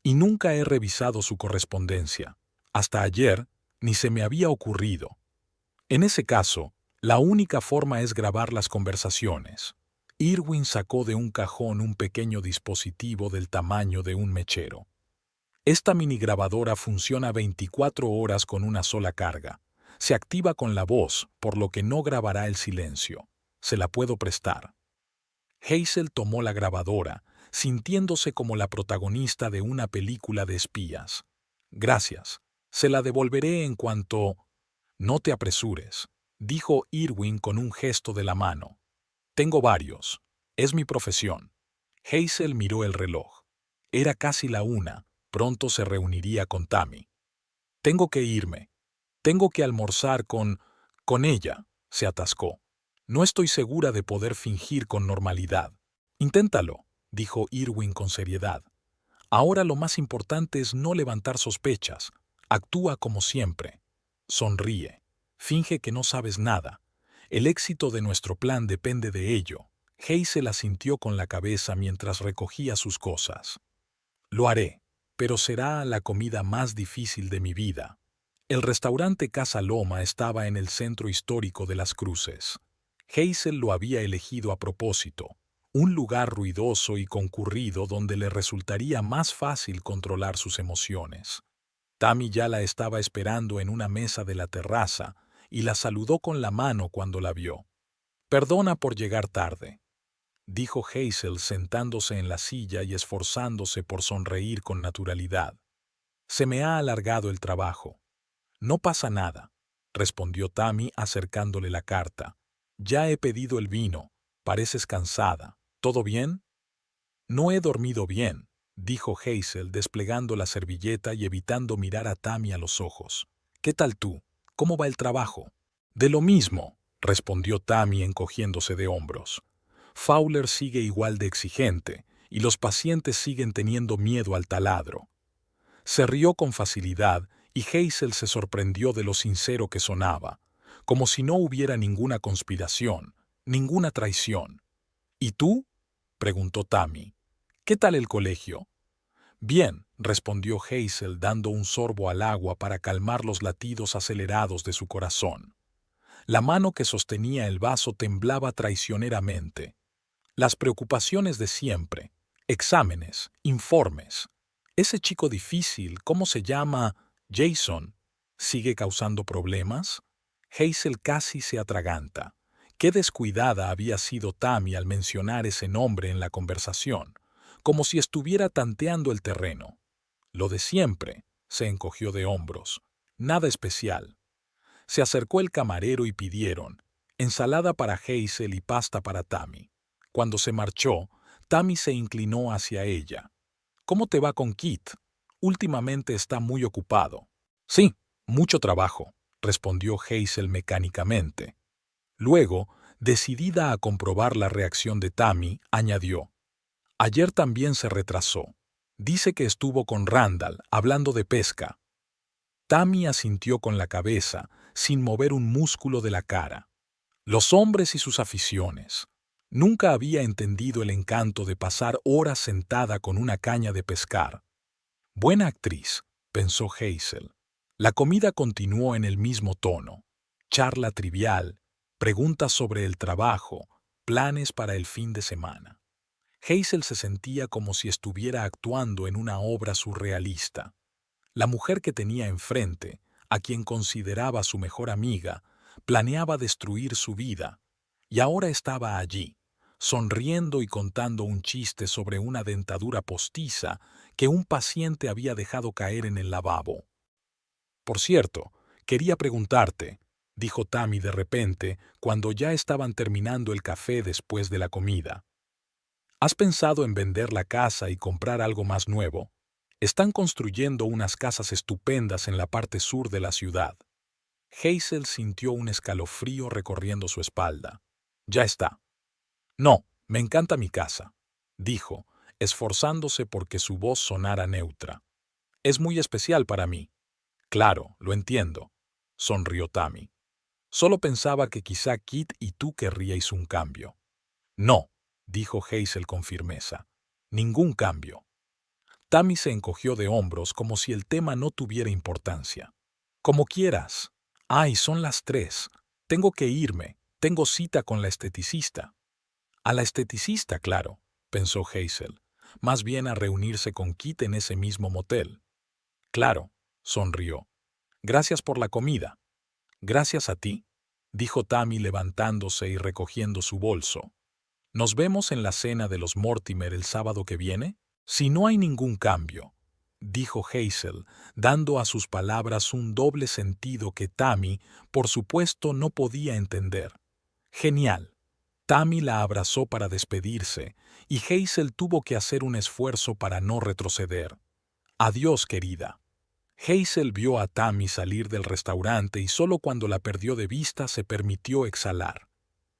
Y nunca he revisado su correspondencia. Hasta ayer, ni se me había ocurrido. En ese caso, la única forma es grabar las conversaciones. Irwin sacó de un cajón un pequeño dispositivo del tamaño de un mechero. Esta mini grabadora funciona 24 horas con una sola carga. Se activa con la voz, por lo que no grabará el silencio. Se la puedo prestar. Hazel tomó la grabadora, sintiéndose como la protagonista de una película de espías. Gracias. Se la devolveré en cuanto... No te apresures, dijo Irwin con un gesto de la mano. Tengo varios. Es mi profesión. Hazel miró el reloj. Era casi la 1. Pronto se reuniría con Tammy. Tengo que irme. Tengo que almorzar con ella, se atascó. No estoy segura de poder fingir con normalidad. Inténtalo, dijo Irwin con seriedad. Ahora lo más importante es no levantar sospechas. Actúa como siempre. Sonríe. Finge que no sabes nada. El éxito de nuestro plan depende de ello. Hazel asintió con la cabeza mientras recogía sus cosas. Lo haré, pero será la comida más difícil de mi vida. El restaurante Casa Loma estaba en el centro histórico de Las Cruces. Hazel lo había elegido a propósito, un lugar ruidoso y concurrido donde le resultaría más fácil controlar sus emociones. Tammy ya la estaba esperando en una mesa de la terraza y la saludó con la mano cuando la vio. «Perdona por llegar tarde», dijo Hazel sentándose en la silla y esforzándose por sonreír con naturalidad. «Se me ha alargado el trabajo». «No pasa nada», respondió Tammy acercándole la carta. «Ya he pedido el vino. Pareces cansada. ¿Todo bien?» «No he dormido bien», dijo Hazel desplegando la servilleta y evitando mirar a Tammy a los ojos. «¿Qué tal tú? ¿Cómo va el trabajo?» «De lo mismo», respondió Tammy encogiéndose de hombros. «Fowler sigue igual de exigente, y los pacientes siguen teniendo miedo al taladro». Se rió con facilidad y Hazel se sorprendió de lo sincero que sonaba, como si no hubiera ninguna conspiración, ninguna traición. «¿Y tú?», preguntó Tammy. «¿Qué tal el colegio?» «Bien», respondió Hazel dando un sorbo al agua para calmar los latidos acelerados de su corazón. La mano que sostenía el vaso temblaba traicioneramente. Las preocupaciones de siempre, exámenes, informes. Ese chico difícil, ¿cómo se llama? Jason, ¿sigue causando problemas? Hazel casi se atraganta. Qué descuidada había sido Tammy al mencionar ese nombre en la conversación, como si estuviera tanteando el terreno. Lo de siempre, se encogió de hombros. Nada especial. Se acercó el camarero y pidieron ensalada para Hazel y pasta para Tammy. Cuando se marchó, Tammy se inclinó hacia ella. «¿Cómo te va con Kit? Últimamente está muy ocupado». «Sí, mucho trabajo», respondió Hazel mecánicamente. Luego, decidida a comprobar la reacción de Tammy, añadió: «Ayer también se retrasó. Dice que estuvo con Randall hablando de pesca». Tammy asintió con la cabeza, sin mover un músculo de la cara. Los hombres y sus aficiones. Nunca había entendido el encanto de pasar horas sentada con una caña de pescar. Buena actriz, pensó Hazel. La comida continuó en el mismo tono. Charla trivial, preguntas sobre el trabajo, planes para el fin de semana. Hazel se sentía como si estuviera actuando en una obra surrealista. La mujer que tenía enfrente, a quien consideraba su mejor amiga, planeaba destruir su vida, y ahora estaba allí, sonriendo y contando un chiste sobre una dentadura postiza que un paciente había dejado caer en el lavabo. «Por cierto, quería preguntarte», dijo Tammy de repente, cuando ya estaban terminando el café después de la comida. «¿Has pensado en vender la casa y comprar algo más nuevo? Están construyendo unas casas estupendas en la parte sur de la ciudad». Hazel sintió un escalofrío recorriendo su espalda. «Ya está». «No, me encanta mi casa», dijo, esforzándose porque su voz sonara neutra. «Es muy especial para mí». «Claro, lo entiendo», sonrió Tammy. «Solo pensaba que quizá Kit y tú querríais un cambio». «No», dijo Hazel con firmeza. «Ningún cambio». Tammy se encogió de hombros como si el tema no tuviera importancia. «Como quieras». «Ay, son las 3. Tengo que irme. Tengo cita con la esteticista». «A la esteticista, claro», pensó Hazel. «Más bien a reunirse con Kit en ese mismo motel». «Claro», sonrió. «Gracias por la comida». «Gracias a ti», dijo Tammy levantándose y recogiendo su bolso. «¿Nos vemos en la cena de los Mortimer el sábado que viene?» «Si no hay ningún cambio», dijo Hazel, dando a sus palabras un doble sentido que Tammy, por supuesto, no podía entender. «Genial. Tammy la abrazó para despedirse, y Hazel tuvo que hacer un esfuerzo para no retroceder. «Adiós, querida». Hazel vio a Tammy salir del restaurante y solo cuando la perdió de vista se permitió exhalar.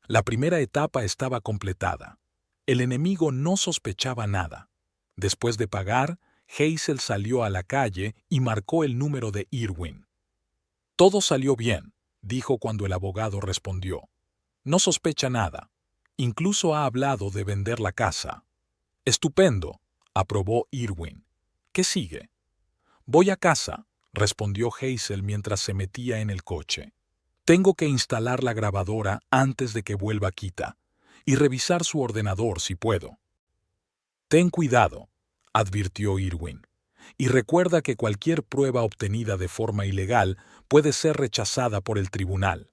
La primera etapa estaba completada. El enemigo no sospechaba nada. Después de pagar, Hazel salió a la calle y marcó el número de Irwin. «Todo salió bien», dijo cuando el abogado respondió. «No sospecha nada. Incluso ha hablado de vender la casa». «Estupendo», aprobó Irwin. «¿Qué sigue?» «Voy a casa», respondió Hazel mientras se metía en el coche. «Tengo que instalar la grabadora antes de que vuelva Kita y revisar su ordenador si puedo». «Ten cuidado», advirtió Irwin, «y recuerda que cualquier prueba obtenida de forma ilegal puede ser rechazada por el tribunal».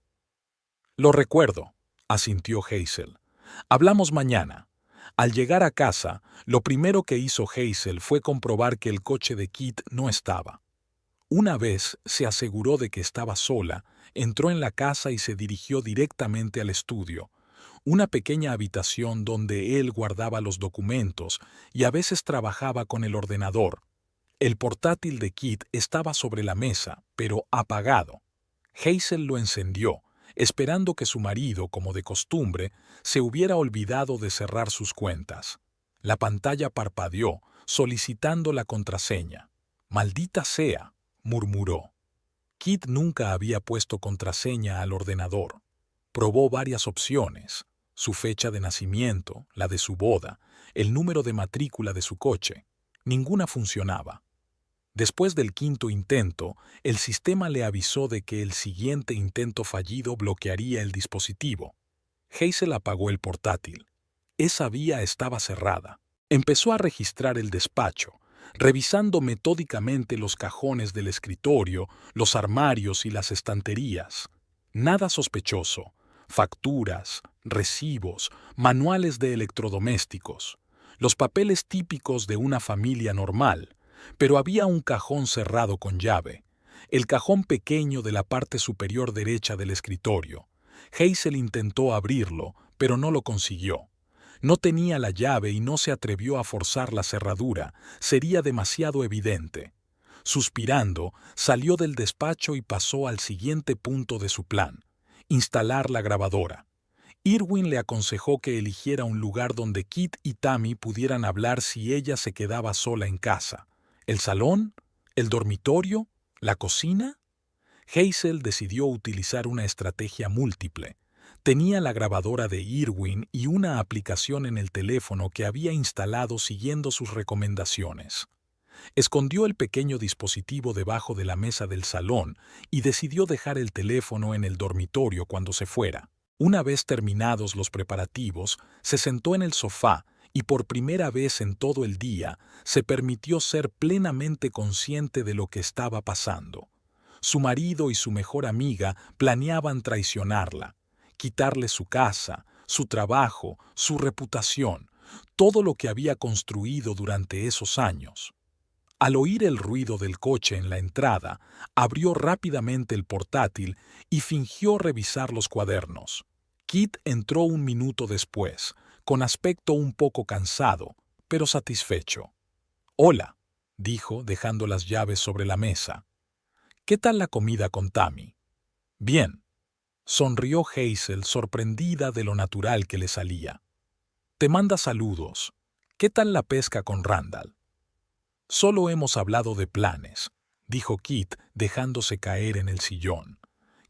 «Lo recuerdo», asintió Hazel. «Hablamos mañana». Al llegar a casa, lo primero que hizo Hazel fue comprobar que el coche de Kit no estaba. Una vez se aseguró de que estaba sola, entró en la casa y se dirigió directamente al estudio, una pequeña habitación donde él guardaba los documentos y a veces trabajaba con el ordenador. El portátil de Kit estaba sobre la mesa, pero apagado. Hazel lo encendió, esperando que su marido, como de costumbre, se hubiera olvidado de cerrar sus cuentas. La pantalla parpadeó, solicitando la contraseña. «Maldita sea», murmuró. Kit nunca había puesto contraseña al ordenador. Probó varias opciones: su fecha de nacimiento, la de su boda, el número de matrícula de su coche. Ninguna funcionaba. Después del quinto intento, el sistema le avisó de que el siguiente intento fallido bloquearía el dispositivo. Hazel apagó el portátil. Esa vía estaba cerrada. Empezó a registrar el despacho, revisando metódicamente los cajones del escritorio, los armarios y las estanterías. Nada sospechoso: facturas, recibos, manuales de electrodomésticos, los papeles típicos de una familia normal. Pero había un cajón cerrado con llave, el cajón pequeño de la parte superior derecha del escritorio. Hazel intentó abrirlo, pero no lo consiguió. No tenía la llave y no se atrevió a forzar la cerradura, sería demasiado evidente. Suspirando, salió del despacho y pasó al siguiente punto de su plan: instalar la grabadora. Irwin le aconsejó que eligiera un lugar donde Kit y Tammy pudieran hablar si ella se quedaba sola en casa. ¿El salón? ¿El dormitorio? ¿La cocina? Hazel decidió utilizar una estrategia múltiple. Tenía la grabadora de Irwin y una aplicación en el teléfono que había instalado siguiendo sus recomendaciones. Escondió el pequeño dispositivo debajo de la mesa del salón y decidió dejar el teléfono en el dormitorio cuando se fuera. Una vez terminados los preparativos, se sentó en el sofá y por primera vez en todo el día se permitió ser plenamente consciente de lo que estaba pasando. Su marido y su mejor amiga planeaban traicionarla, quitarle su casa, su trabajo, su reputación, todo lo que había construido durante esos años. Al oír el ruido del coche en la entrada, abrió rápidamente el portátil y fingió revisar los cuadernos. Kit entró un minuto después, con aspecto un poco cansado, pero satisfecho. «Hola», dijo, dejando las llaves sobre la mesa. «¿Qué tal la comida con Tammy?» «Bien», sonrió Hazel, sorprendida de lo natural que le salía. «Te manda saludos. ¿Qué tal la pesca con Randall?» «Solo hemos hablado de planes», dijo Kit, dejándose caer en el sillón.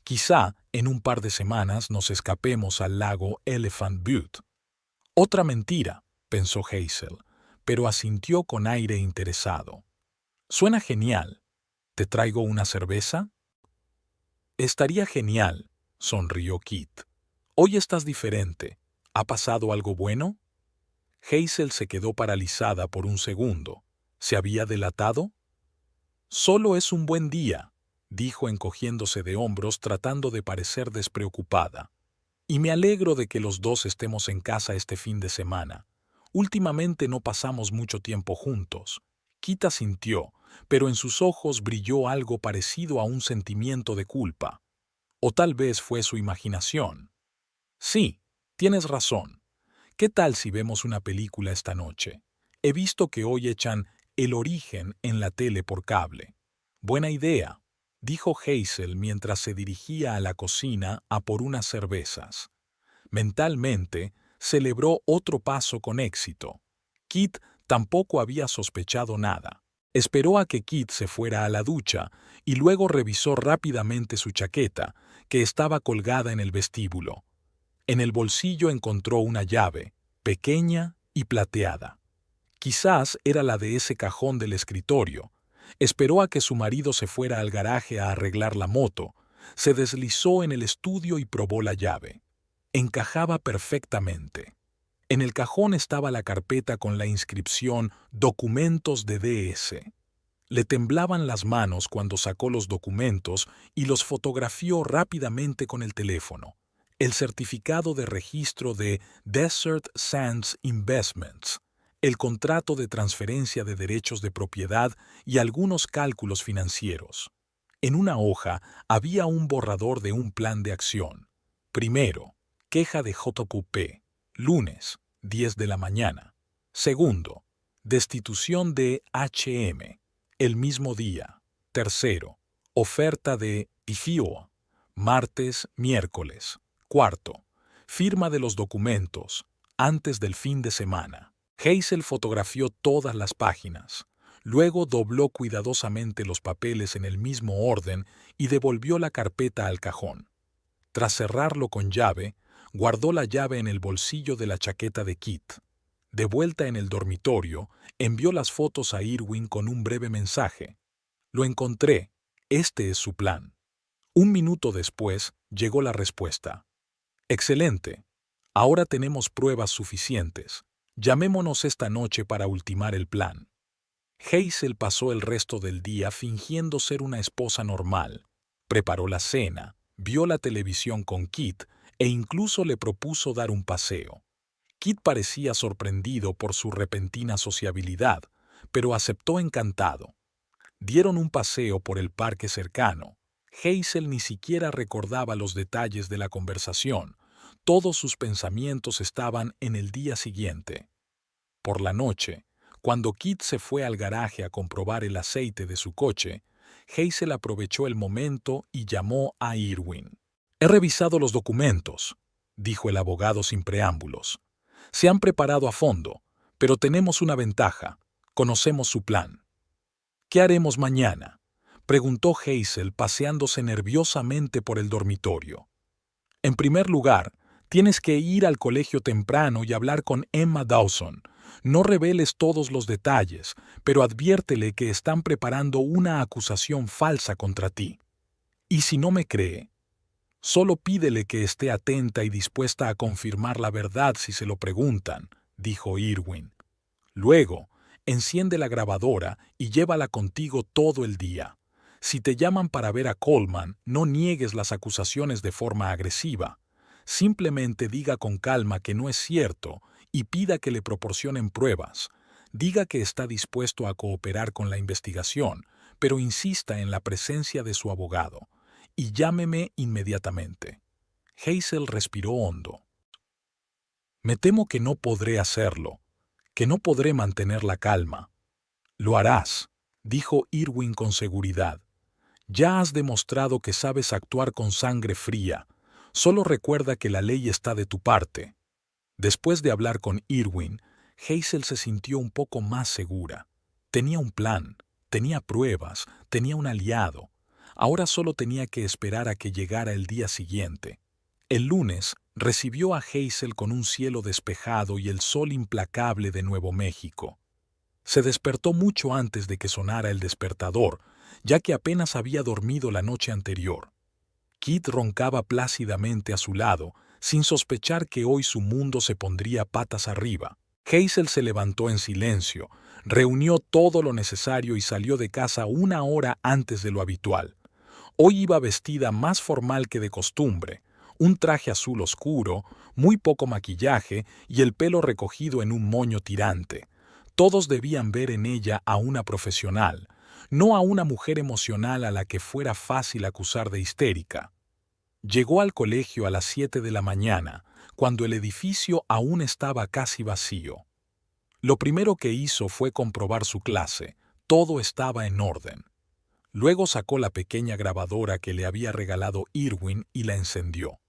«Quizá en un par de semanas nos escapemos al lago Elephant Butte». «Otra mentira», pensó Hazel, pero asintió con aire interesado. «Suena genial. ¿Te traigo una cerveza?» «Estaría genial», sonrió Kit. «Hoy estás diferente. ¿Ha pasado algo bueno?» Hazel se quedó paralizada por un segundo. ¿Se había delatado? «Solo es un buen día», dijo encogiéndose de hombros tratando de parecer despreocupada. «Y me alegro de que los dos estemos en casa este fin de semana. Últimamente no pasamos mucho tiempo juntos». Kit asintió, pero en sus ojos brilló algo parecido a un sentimiento de culpa. O tal vez fue su imaginación. «Sí», Tienes razón. ¿Qué tal si vemos una película esta noche? He visto que hoy echan El origen en la tele por cable. Buena idea, dijo Hazel mientras se dirigía a la cocina a por unas cervezas. Mentalmente, celebró otro paso con éxito. Kit tampoco había sospechado nada. Esperó a que Kit se fuera a la ducha y luego revisó rápidamente su chaqueta, que estaba colgada en el vestíbulo. En el bolsillo encontró una llave, pequeña y plateada. Quizás era la de ese cajón del escritorio. Esperó a que su marido se fuera al garaje a arreglar la moto, se deslizó en el estudio y probó la llave. Encajaba perfectamente. En el cajón estaba la carpeta con la inscripción Documentos de DS. Le temblaban las manos cuando sacó los documentos y los fotografió rápidamente con el teléfono. El certificado de registro de Desert Sands Investments, el contrato de transferencia de derechos de propiedad y algunos cálculos financieros. En una hoja había un borrador de un plan de acción. Primero, queja de JQP, lunes, 10 de la mañana. Segundo, destitución de HM, el mismo día. Tercero, oferta de IFIO, martes, miércoles. Cuarto, firma de los documentos, antes del fin de semana. Hazel fotografió todas las páginas. Luego dobló cuidadosamente los papeles en el mismo orden y devolvió la carpeta al cajón. Tras cerrarlo con llave, guardó la llave en el bolsillo de la chaqueta de Kit. De vuelta en el dormitorio, envió las fotos a Irwin con un breve mensaje. Lo encontré. Este es su plan. Un minuto después, llegó la respuesta. Excelente. Ahora tenemos pruebas suficientes. Llamémonos esta noche para ultimar el plan. Hazel pasó el resto del día fingiendo ser una esposa normal. Preparó la cena, vio la televisión con Kit e incluso le propuso dar un paseo. Kit parecía sorprendido por su repentina sociabilidad, pero aceptó encantado. Dieron un paseo por el parque cercano. Hazel ni siquiera recordaba los detalles de la conversación. Todos sus pensamientos estaban en el día siguiente. Por la noche, cuando Kit se fue al garaje a comprobar el aceite de su coche, Hazel aprovechó el momento y llamó a Irwin. «He revisado los documentos», dijo el abogado sin preámbulos. «Se han preparado a fondo, pero tenemos una ventaja. Conocemos su plan». «¿Qué haremos mañana?», preguntó Hazel paseándose nerviosamente por el dormitorio. «En primer lugar, tienes que ir al colegio temprano y hablar con Emma Dawson. No reveles todos los detalles, pero adviértele que están preparando una acusación falsa contra ti. Y si no me cree, solo pídele que esté atenta y dispuesta a confirmar la verdad si se lo preguntan», dijo Irwin. «Luego, enciende la grabadora y llévala contigo todo el día. Si te llaman para ver a Coleman, no niegues las acusaciones de forma agresiva. Simplemente diga con calma que no es cierto y pida que le proporcionen pruebas. Diga que está dispuesto a cooperar con la investigación, pero insista en la presencia de su abogado. Y llámeme inmediatamente». Hazel respiró hondo. «Me temo que no podré hacerlo, que no podré mantener la calma». «Lo harás», dijo Irwin con seguridad. «Ya has demostrado que sabes actuar con sangre fría. Solo recuerda que la ley está de tu parte». Después de hablar con Irwin, Hazel se sintió un poco más segura. Tenía un plan, tenía pruebas, tenía un aliado. Ahora solo tenía que esperar a que llegara el día siguiente. El lunes recibió a Hazel con un cielo despejado y el sol implacable de Nuevo México. Se despertó mucho antes de que sonara el despertador, ya que apenas había dormido la noche anterior. Kit roncaba plácidamente a su lado, sin sospechar que hoy su mundo se pondría patas arriba. Hazel se levantó en silencio, reunió todo lo necesario y salió de casa una hora antes de lo habitual. Hoy iba vestida más formal que de costumbre, un traje azul oscuro, muy poco maquillaje y el pelo recogido en un moño tirante. Todos debían ver en ella a una profesional, no a una mujer emocional a la que fuera fácil acusar de histérica. Llegó al colegio a las 7 de la mañana, cuando el edificio aún estaba casi vacío. Lo primero que hizo fue comprobar su clase. Todo estaba en orden. Luego sacó la pequeña grabadora que le había regalado Irwin y la encendió.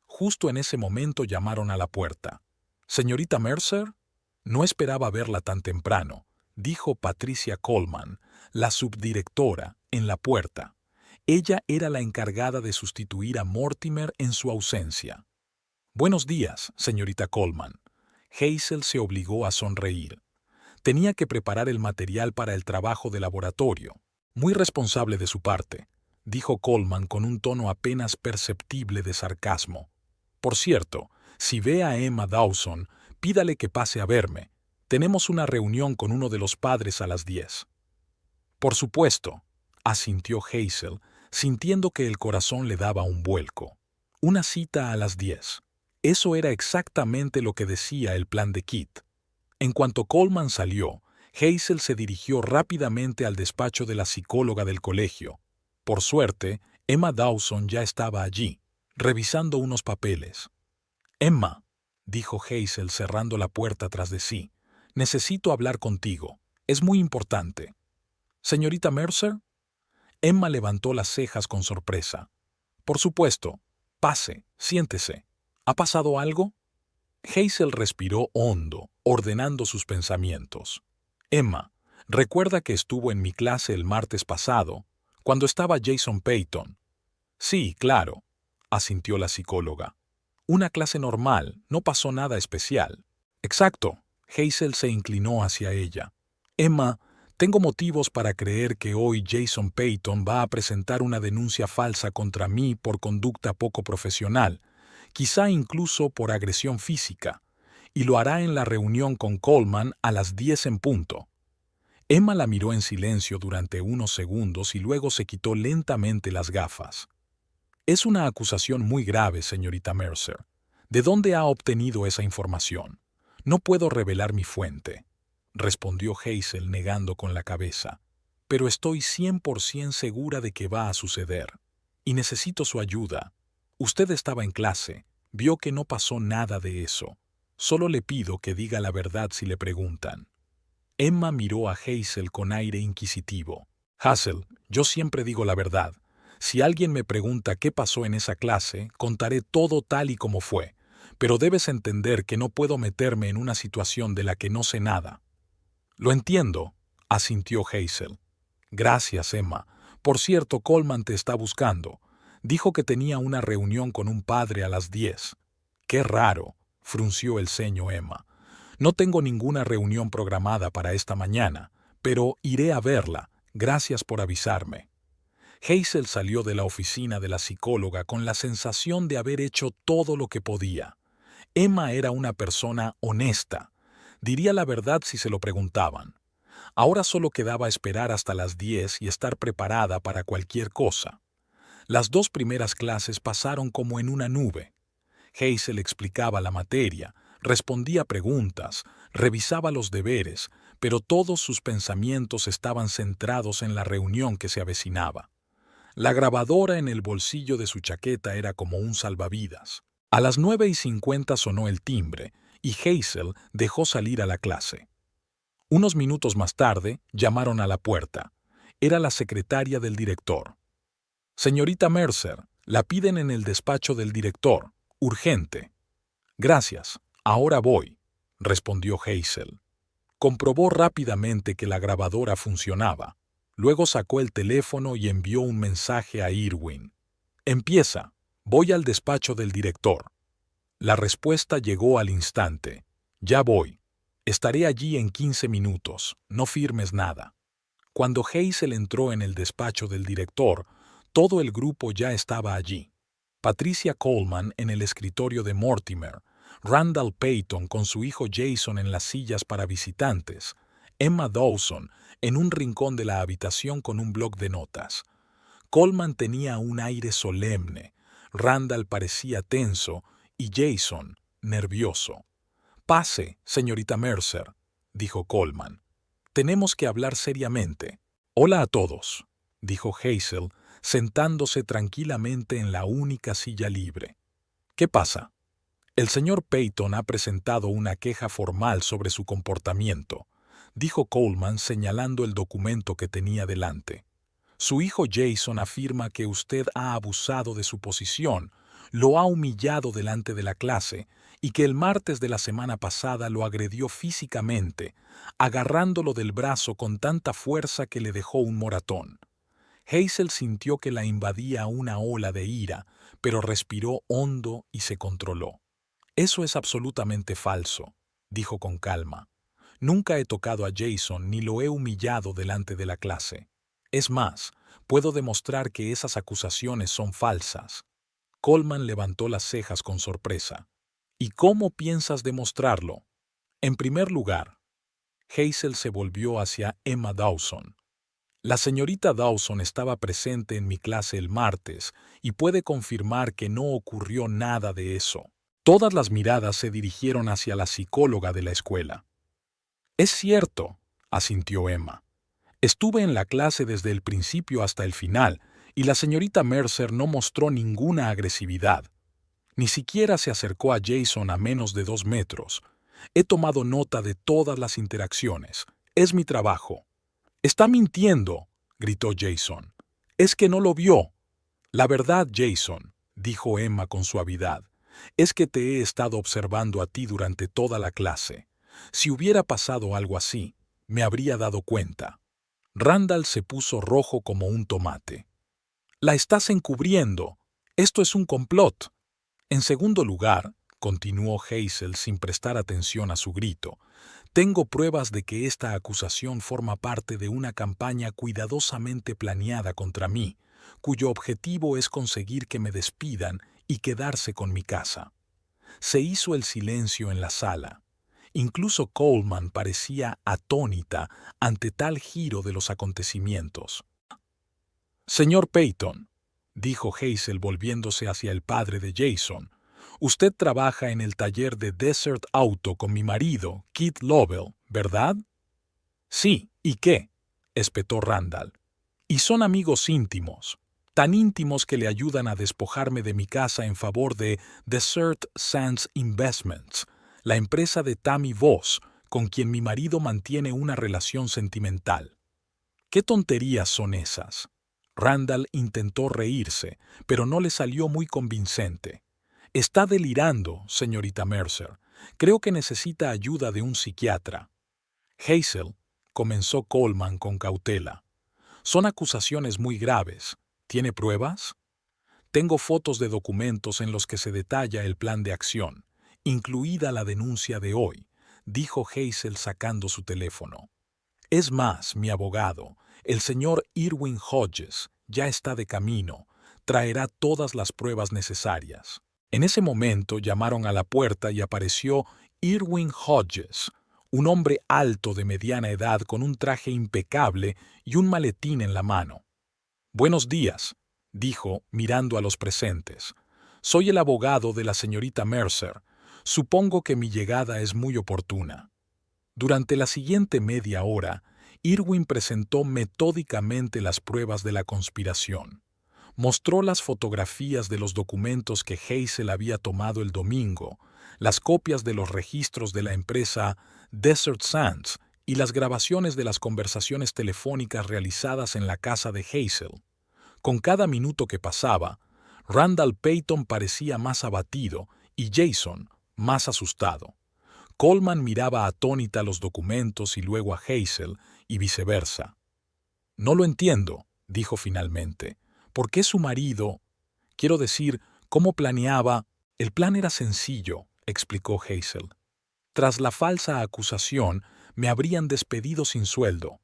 Justo en ese momento llamaron a la puerta. «¿Señorita Mercer?» «No esperaba verla tan temprano», dijo Patricia Coleman, la subdirectora, en la puerta. Ella era la encargada de sustituir a Mortimer en su ausencia. «Buenos días, señorita Coleman». Hazel se obligó a sonreír. Tenía que preparar el material para el trabajo de laboratorio. Muy responsable de su parte, dijo Coleman con un tono apenas perceptible de sarcasmo. Por cierto, si ve a Emma Dawson, pídale que pase a verme. Tenemos una reunión con uno de los padres a las 10. Por supuesto, asintió Hazel, sintiendo que el corazón le daba un vuelco. Una cita a las 10. Eso era exactamente lo que decía el plan de Kit. En cuanto Coleman salió, Hazel se dirigió rápidamente al despacho de la psicóloga del colegio. Por suerte, Emma Dawson ya estaba allí, revisando unos papeles. «Emma», dijo Hazel cerrando la puerta tras de sí, «necesito hablar contigo. Es muy importante». «¿Señorita Mercer?» Emma levantó las cejas con sorpresa. «Por supuesto. Pase, siéntese. ¿Ha pasado algo?» Hazel respiró hondo, ordenando sus pensamientos. «Emma, recuerda que estuvo en mi clase el martes pasado, cuando estaba Jason Peyton». «Sí, claro», asintió la psicóloga. «Una clase normal, no pasó nada especial». «Exacto». Hazel se inclinó hacia ella. «Emma, tengo motivos para creer que hoy Jason Peyton va a presentar una denuncia falsa contra mí por conducta poco profesional, quizá incluso por agresión física, y lo hará en la reunión con Coleman a las 10 en punto». Emma la miró en silencio durante unos segundos y luego se quitó lentamente las gafas. «Es una acusación muy grave, señorita Mercer. ¿De dónde ha obtenido esa información?» «No puedo revelar mi fuente», respondió Hazel negando con la cabeza. «Pero estoy 100% segura de que va a suceder. Y necesito su ayuda. Usted estaba en clase, vio que no pasó nada de eso. Solo le pido que diga la verdad si le preguntan». Emma miró a Hazel con aire inquisitivo. «Hazel, yo siempre digo la verdad. Si alguien me pregunta qué pasó en esa clase, contaré todo tal y como fue. Pero debes entender que no puedo meterme en una situación de la que no sé nada». «Lo entiendo», asintió Hazel. «Gracias, Emma. Por cierto, Coleman te está buscando. Dijo que tenía una reunión con un padre a las 10. «Qué raro», frunció el ceño Emma. «No tengo ninguna reunión programada para esta mañana, pero iré a verla. Gracias por avisarme». Hazel salió de la oficina de la psicóloga con la sensación de haber hecho todo lo que podía. Emma era una persona honesta. Diría la verdad si se lo preguntaban. Ahora solo quedaba esperar hasta las 10 y estar preparada para cualquier cosa. Las 2 primeras clases pasaron como en una nube. Hazel explicaba la materia, respondía preguntas, revisaba los deberes, pero todos sus pensamientos estaban centrados en la reunión que se avecinaba. La grabadora en el bolsillo de su chaqueta era como un salvavidas. A las 9:50 sonó el timbre y Hazel dejó salir a la clase. Unos minutos más tarde llamaron a la puerta. Era la secretaria del director. «Señorita Mercer, la piden en el despacho del director. Urgente». «Gracias, ahora voy», respondió Hazel. Comprobó rápidamente que la grabadora funcionaba. Luego sacó el teléfono y envió un mensaje a Irwin. «Empieza. Voy al despacho del director». La respuesta llegó al instante. «Ya voy. Estaré allí en 15 minutos. No firmes nada». Cuando Hazel entró en el despacho del director, todo el grupo ya estaba allí. Patricia Coleman en el escritorio de Mortimer, Randall Peyton con su hijo Jason en las sillas para visitantes, Emma Dawson en un rincón de la habitación con un bloc de notas. Coleman tenía un aire solemne, Randall parecía tenso y Jason nervioso. «Pase, señorita Mercer», dijo Coleman. «Tenemos que hablar seriamente». «Hola a todos», dijo Hazel, sentándose tranquilamente en la única silla libre. «¿Qué pasa?» El señor Peyton ha presentado una queja formal sobre su comportamiento, dijo Coleman señalando el documento que tenía delante. Su hijo Jason afirma que usted ha abusado de su posición, lo ha humillado delante de la clase y que el martes de la semana pasada lo agredió físicamente, agarrándolo del brazo con tanta fuerza que le dejó un moratón. Hazel sintió que la invadía una ola de ira, pero respiró hondo y se controló. Eso es absolutamente falso, dijo con calma. Nunca he tocado a Jason ni lo he humillado delante de la clase. Es más, puedo demostrar que esas acusaciones son falsas. Coleman levantó las cejas con sorpresa. ¿Y cómo piensas demostrarlo? En primer lugar, Hazel se volvió hacia Emma Dawson. La señorita Dawson estaba presente en mi clase el martes y puede confirmar que no ocurrió nada de eso. Todas las miradas se dirigieron hacia la psicóloga de la escuela. Es cierto, asintió Emma. Estuve en la clase desde el principio hasta el final y la señorita Mercer no mostró ninguna agresividad. Ni siquiera se acercó a Jason a menos de 2 metros. He tomado nota de todas las interacciones. Es mi trabajo. «Está mintiendo», gritó Jason. «Es que no lo vio». «La verdad, Jason», dijo Emma con suavidad, «es que te he estado observando a ti durante toda la clase. Si hubiera pasado algo así, me habría dado cuenta». Randall se puso rojo como un tomate. «La estás encubriendo. Esto es un complot». En segundo lugar, continuó Hazel sin prestar atención a su grito, tengo pruebas de que esta acusación forma parte de una campaña cuidadosamente planeada contra mí, cuyo objetivo es conseguir que me despidan y quedarse con mi casa. Se hizo el silencio en la sala. Incluso Coleman parecía atónita ante tal giro de los acontecimientos. «Señor Peyton», dijo Hazel volviéndose hacia el padre de Jason, «usted trabaja en el taller de Desert Auto con mi marido, Keith Lovell, ¿verdad?» «Sí, ¿y qué?», espetó Randall. «Y son amigos íntimos, tan íntimos que le ayudan a despojarme de mi casa en favor de Desert Sands Investments, la empresa de Tammy Voss, con quien mi marido mantiene una relación sentimental». «¿Qué tonterías son esas?». Randall intentó reírse, pero no le salió muy convincente. «Está delirando, señorita Mercer. Creo que necesita ayuda de un psiquiatra». «Hazel», comenzó Coleman con cautela. «Son acusaciones muy graves. ¿Tiene pruebas?» «Tengo fotos de documentos en los que se detalla el plan de acción, incluida la denuncia de hoy», dijo Hazel sacando su teléfono. «Es más, mi abogado, el señor Irwin Hodges, ya está de camino. Traerá todas las pruebas necesarias». En ese momento llamaron a la puerta y apareció Irwin Hodges, un hombre alto de mediana edad con un traje impecable y un maletín en la mano. «Buenos días», dijo, mirando a los presentes. «Soy el abogado de la señorita Mercer. Supongo que mi llegada es muy oportuna». Durante la siguiente media hora, Irwin presentó metódicamente las pruebas de la conspiración. Mostró las fotografías de los documentos que Hazel había tomado el domingo, las copias de los registros de la empresa Desert Sands y las grabaciones de las conversaciones telefónicas realizadas en la casa de Hazel. Con cada minuto que pasaba, Randall Peyton parecía más abatido y Jason más asustado. Coleman miraba atónita los documentos y luego a Hazel y viceversa. «No lo entiendo», dijo finalmente. «¿Por qué su marido? Quiero decir, ¿cómo planeaba?» «El plan era sencillo», explicó Hazel. «Tras la falsa acusación, me habrían despedido sin sueldo.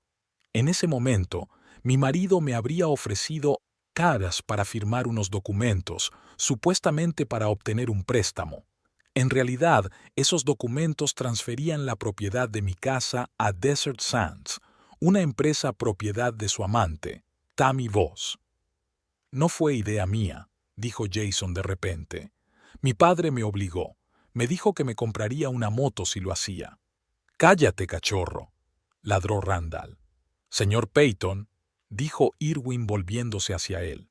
En ese momento, mi marido me habría ofrecido caras para firmar unos documentos, supuestamente para obtener un préstamo. En realidad, esos documentos transferían la propiedad de mi casa a Desert Sands, una empresa propiedad de su amante, Tammy Voss». «No fue idea mía», dijo Jason de repente. «Mi padre me obligó. Me dijo que me compraría una moto si lo hacía». «Cállate, cachorro», ladró Randall. «Señor Peyton», dijo Irwin volviéndose hacia él,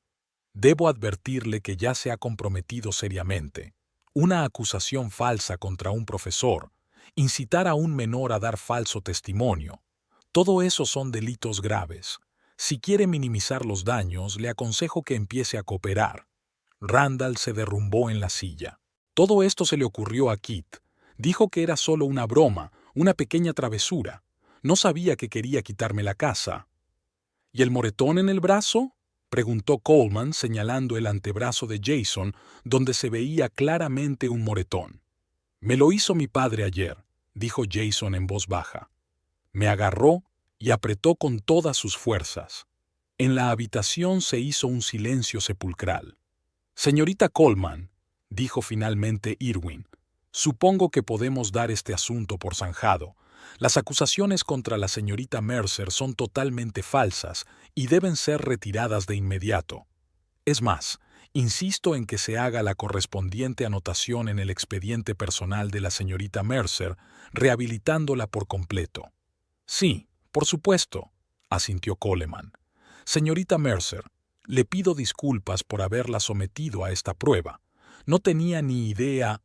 «debo advertirle que ya se ha comprometido seriamente. una acusación falsa contra un profesor, incitar a un menor a dar falso testimonio. Todo eso son delitos graves. Si quiere minimizar los daños, le aconsejo que empiece a cooperar. Randall se derrumbó en la silla. Todo esto se le ocurrió a Kit. Dijo que era solo una broma, una pequeña travesura. No sabía que quería quitarme la casa. ¿Y el moretón en el brazo?, preguntó Coleman señalando el antebrazo de Jason, donde se veía claramente un moretón. Me lo hizo mi padre ayer, dijo Jason en voz baja. Me agarró y apretó con todas sus fuerzas. En la habitación se hizo un silencio sepulcral. Señorita Coleman, dijo finalmente Irwin, supongo que podemos dar este asunto por zanjado. Las acusaciones contra la señorita Mercer son totalmente falsas y deben ser retiradas de inmediato. Es más, insisto en que se haga la correspondiente anotación en el expediente personal de la señorita Mercer, rehabilitándola por completo. Sí, por supuesto, asintió Coleman. Señorita Mercer, le pido disculpas por haberla sometido a esta prueba. No tenía ni idea.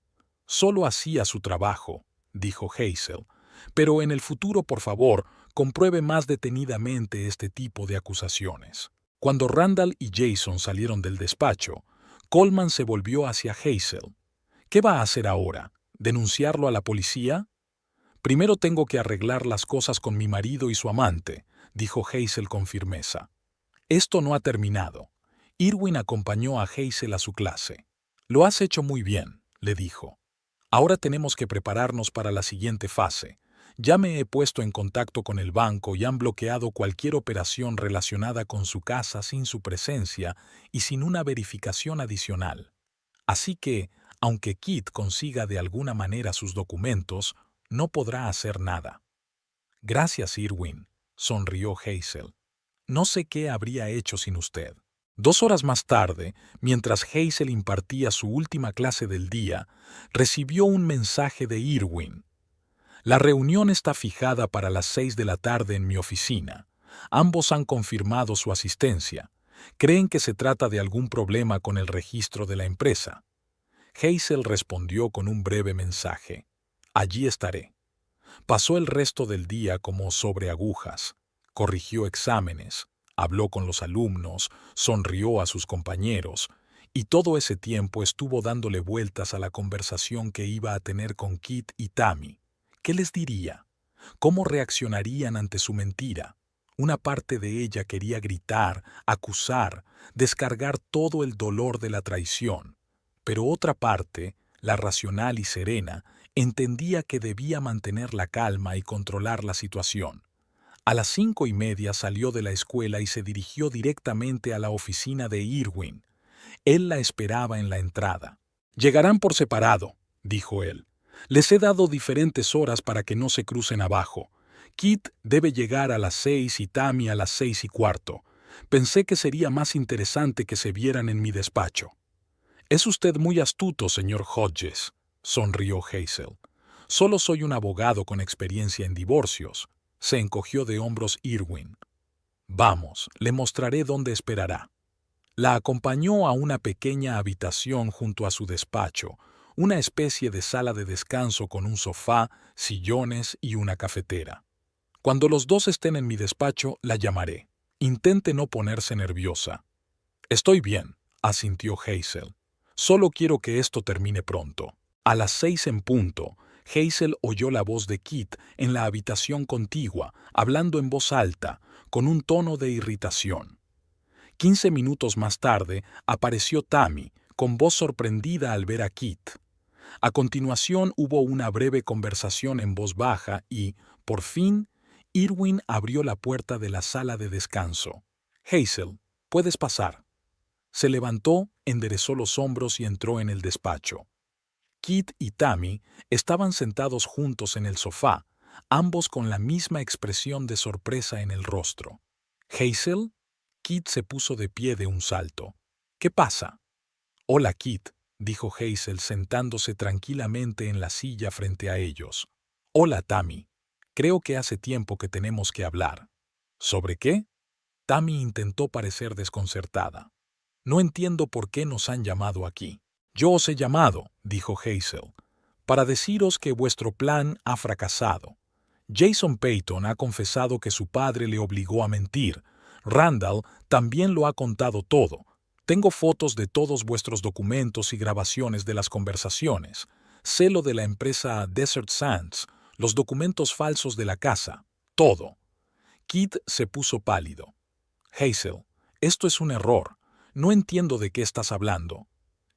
Solo hacía su trabajo, dijo Hazel. Pero en el futuro, por favor, compruebe más detenidamente este tipo de acusaciones. Cuando Randall y Jason salieron del despacho, Coleman se volvió hacia Hazel. ¿Qué va a hacer ahora? ¿Denunciarlo a la policía? Primero tengo que arreglar las cosas con mi marido y su amante, dijo Hazel con firmeza. Esto no ha terminado. Irwin acompañó a Hazel a su clase. Lo has hecho muy bien, le dijo. Ahora tenemos que prepararnos para la siguiente fase. Ya me he puesto en contacto con el banco y han bloqueado cualquier operación relacionada con su casa sin su presencia y sin una verificación adicional. Así que, aunque Kit consiga de alguna manera sus documentos, no podrá hacer nada. Gracias, Irwin, sonrió Hazel. No sé qué habría hecho sin usted. 2 horas más tarde, mientras Hazel impartía su última clase del día, recibió un mensaje de Irwin. La reunión está fijada para las 6 de la tarde en mi oficina. Ambos han confirmado su asistencia. Creen que se trata de algún problema con el registro de la empresa. Hazel respondió con un breve mensaje. Allí estaré. Pasó el resto del día como sobre agujas. Corrigió exámenes, habló con los alumnos, sonrió a sus compañeros, y todo ese tiempo estuvo dándole vueltas a la conversación que iba a tener con Kit y Tammy. ¿Qué les diría? ¿Cómo reaccionarían ante su mentira? Una parte de ella quería gritar, acusar, descargar todo el dolor de la traición, pero otra parte, la racional y serena, entendía que debía mantener la calma y controlar la situación. A las 5:30 salió de la escuela y se dirigió directamente a la oficina de Irwin. Él la esperaba en la entrada. «Llegarán por separado», dijo él. «Les he dado diferentes horas para que no se crucen abajo. Kit debe llegar a las 6 y Tammy a las 6:15. Pensé que sería más interesante que se vieran en mi despacho». «Es usted muy astuto, señor Hodges», sonrió Hazel. «Solo soy un abogado con experiencia en divorcios», se encogió de hombros Irwin. «Vamos, le mostraré dónde esperará». La acompañó a una pequeña habitación junto a su despacho, una especie de sala de descanso con un sofá, sillones y una cafetera. «Cuando los dos estén en mi despacho, la llamaré. Intente no ponerse nerviosa». «Estoy bien», asintió Hazel. «Solo quiero que esto termine pronto». A las 6 en punto, Hazel oyó la voz de Kit en la habitación contigua, hablando en voz alta, con un tono de irritación. 15 minutos más tarde, apareció Tammy, con voz sorprendida al ver a Kit. A continuación hubo una breve conversación en voz baja y, por fin, Irwin abrió la puerta de la sala de descanso. «Hazel, puedes pasar». Se levantó, enderezó los hombros y entró en el despacho. Kit y Tammy estaban sentados juntos en el sofá, ambos con la misma expresión de sorpresa en el rostro. «¿Hazel?» Kit se puso de pie de un salto. «¿Qué pasa?» «Hola, Kit», dijo Hazel sentándose tranquilamente en la silla frente a ellos. «Hola, Tammy. Creo que hace tiempo que tenemos que hablar». «¿Sobre qué?» Tammy intentó parecer desconcertada. «No entiendo por qué nos han llamado aquí». Yo os he llamado, dijo Hazel, para deciros que vuestro plan ha fracasado. Jason Payton ha confesado que su padre le obligó a mentir. Randall también lo ha contado todo. Tengo fotos de todos vuestros documentos y grabaciones de las conversaciones. Sé lo de la empresa Desert Sands, los documentos falsos de la casa, todo. Kit se puso pálido. Hazel, esto es un error. No entiendo de qué estás hablando.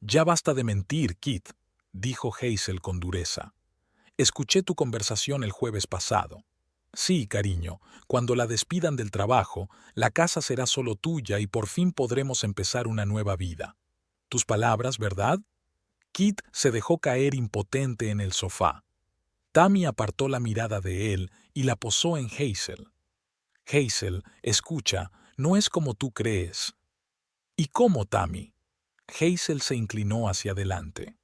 Ya basta de mentir, Kit, dijo Hazel con dureza. Escuché tu conversación el jueves pasado. Sí, cariño, cuando la despidan del trabajo, la casa será solo tuya y por fin podremos empezar una nueva vida. Tus palabras, ¿verdad? Kit se dejó caer impotente en el sofá. Tammy apartó la mirada de él y la posó en Hazel. Hazel, escucha, no es como tú crees. ¿Y cómo, Tammy? Hazel se inclinó hacia adelante.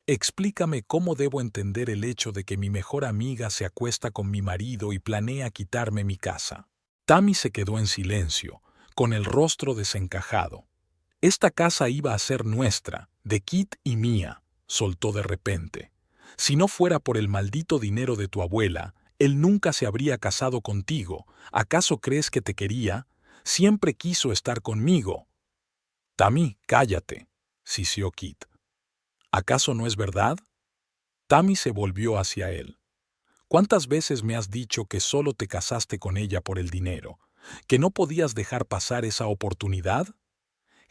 Explícame cómo debo entender el hecho de que mi mejor amiga se acuesta con mi marido y planea quitarme mi casa. Tammy se quedó en silencio, con el rostro desencajado. Esta casa iba a ser nuestra, de Kit y mía, soltó de repente. Si no fuera por el maldito dinero de tu abuela, él nunca se habría casado contigo. ¿Acaso crees que te quería? Siempre quiso estar conmigo. Tammy, cállate, sisió Kit. ¿Acaso no es verdad? Tammy se volvió hacia él. ¿Cuántas veces me has dicho que solo te casaste con ella por el dinero? ¿Que no podías dejar pasar esa oportunidad?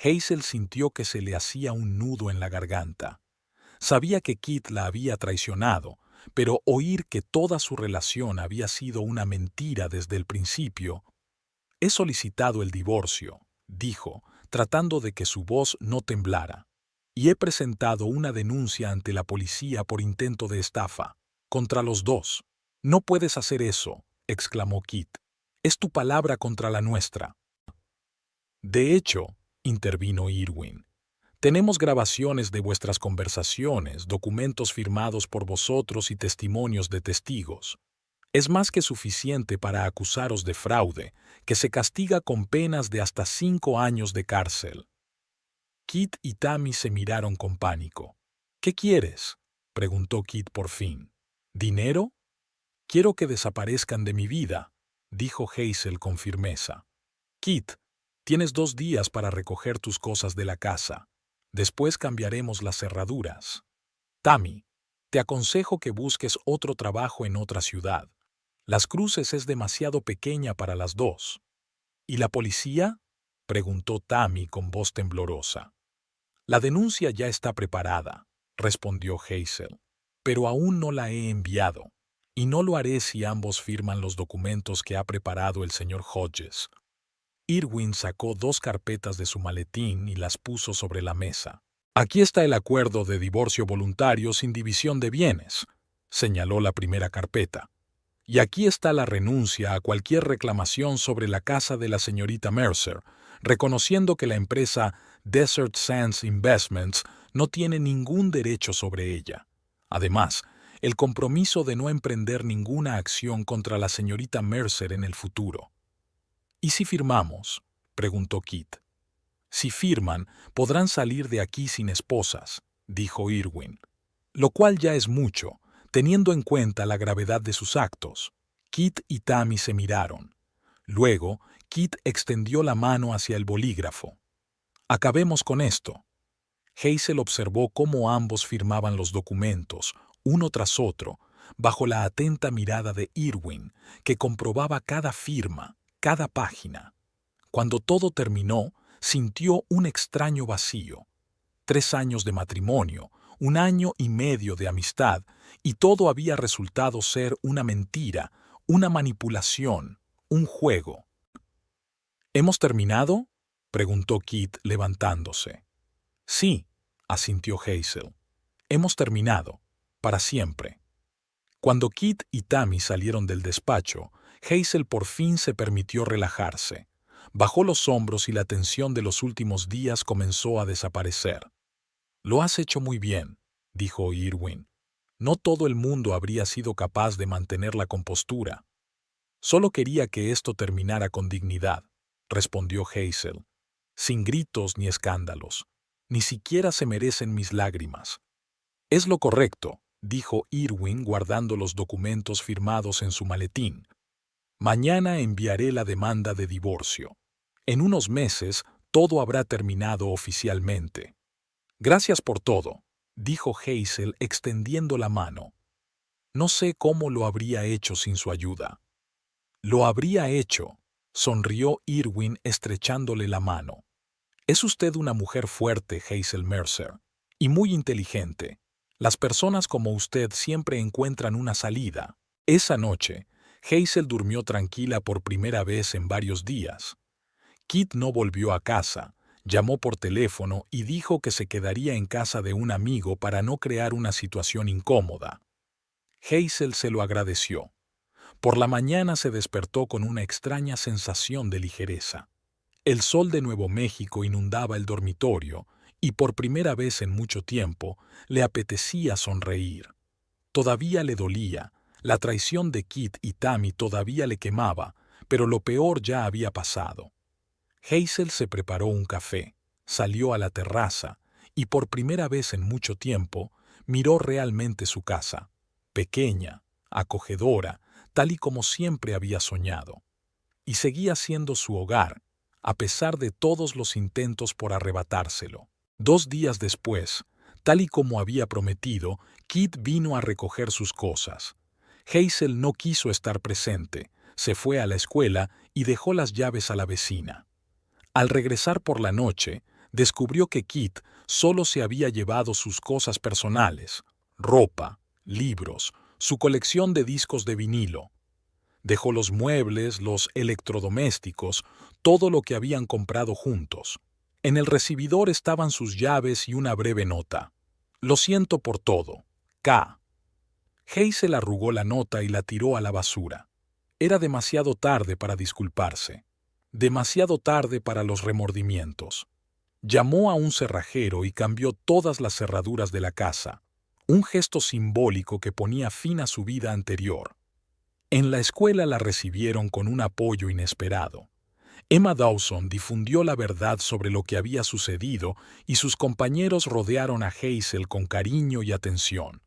Hazel sintió que se le hacía un nudo en la garganta. Sabía que Kit la había traicionado, pero oír que toda su relación había sido una mentira desde el principio. He solicitado el divorcio, dijo, tratando de que su voz no temblara. Y he presentado una denuncia ante la policía por intento de estafa, contra los dos. No puedes hacer eso, exclamó Kit. Es tu palabra contra la nuestra. De hecho, intervino Irwin, tenemos grabaciones de vuestras conversaciones, documentos firmados por vosotros y testimonios de testigos. Es más que suficiente para acusaros de fraude, que se castiga con penas de hasta 5 años de cárcel. Kit y Tammy se miraron con pánico. ¿Qué quieres?, preguntó Kit por fin. ¿Dinero? Quiero que desaparezcan de mi vida, dijo Hazel con firmeza. Kit, tienes 2 días para recoger tus cosas de la casa. Después cambiaremos las cerraduras. Tammy, te aconsejo que busques otro trabajo en otra ciudad. Las Cruces es demasiado pequeña para las dos. ¿Y la policía?, preguntó Tammy con voz temblorosa. La denuncia ya está preparada, respondió Hazel, pero aún no la he enviado, y no lo haré si ambos firman los documentos que ha preparado el señor Hodges. Irwin sacó 2 carpetas de su maletín y las puso sobre la mesa. Aquí está el acuerdo de divorcio voluntario sin división de bienes, señaló la primera carpeta. Y aquí está la renuncia a cualquier reclamación sobre la casa de la señorita Mercer, reconociendo que la empresa Desert Sands Investments no tiene ningún derecho sobre ella. Además, el compromiso de no emprender ninguna acción contra la señorita Mercer en el futuro. ¿Y si firmamos?, preguntó Kit. Si firman, podrán salir de aquí sin esposas, dijo Irwin, lo cual ya es mucho, teniendo en cuenta la gravedad de sus actos. Kit y Tammy se miraron. Luego, Kit extendió la mano hacia el bolígrafo. Acabemos con esto. Hazel observó cómo ambos firmaban los documentos, uno tras otro, bajo la atenta mirada de Irwin, que comprobaba cada firma, cada página. Cuando todo terminó, sintió un extraño vacío. 3 años de matrimonio, 1 año y medio de amistad, y todo había resultado ser una mentira, una manipulación, un juego. ¿Hemos terminado?, preguntó Kit levantándose. Sí, asintió Hazel. Hemos terminado, para siempre. Cuando Kit y Tammy salieron del despacho, Hazel por fin se permitió relajarse. Bajó los hombros y la tensión de los últimos días comenzó a desaparecer. Lo has hecho muy bien, dijo Irwin. No todo el mundo habría sido capaz de mantener la compostura. Solo quería que esto terminara con dignidad, respondió Hazel. Sin gritos ni escándalos. Ni siquiera se merecen mis lágrimas. Es lo correcto, dijo Irwin guardando los documentos firmados en su maletín. Mañana enviaré la demanda de divorcio. En unos meses todo habrá terminado oficialmente. Gracias por todo, dijo Hazel extendiendo la mano. No sé cómo lo habría hecho sin su ayuda. Lo habría hecho, sonrió Irwin estrechándole la mano. Es usted una mujer fuerte, Hazel Mercer, y muy inteligente. Las personas como usted siempre encuentran una salida. Esa noche, Hazel durmió tranquila por primera vez en varios días. Kit no volvió a casa, llamó por teléfono y dijo que se quedaría en casa de un amigo para no crear una situación incómoda. Hazel se lo agradeció. Por la mañana se despertó con una extraña sensación de ligereza. El sol de Nuevo México inundaba el dormitorio y por primera vez en mucho tiempo le apetecía sonreír. Todavía le dolía, la traición de Kit y Tammy todavía le quemaba, pero lo peor ya había pasado. Hazel se preparó un café, salió a la terraza y por primera vez en mucho tiempo miró realmente su casa, pequeña, acogedora, tal y como siempre había soñado. Y seguía siendo su hogar, a pesar de todos los intentos por arrebatárselo. 2 días después, tal y como había prometido, Kit vino a recoger sus cosas. Hazel no quiso estar presente, se fue a la escuela y dejó las llaves a la vecina. Al regresar por la noche, descubrió que Kit solo se había llevado sus cosas personales, ropa, libros, su colección de discos de vinilo. Dejó los muebles, los electrodomésticos, todo lo que habían comprado juntos. En el recibidor estaban sus llaves y una breve nota. Lo siento por todo. K. Hazel arrugó la nota y la tiró a la basura. Era demasiado tarde para disculparse. Demasiado tarde para los remordimientos. Llamó a un cerrajero y cambió todas las cerraduras de la casa, un gesto simbólico que ponía fin a su vida anterior. En la escuela la recibieron con un apoyo inesperado. Emma Dawson difundió la verdad sobre lo que había sucedido y sus compañeros rodearon a Hazel con cariño y atención.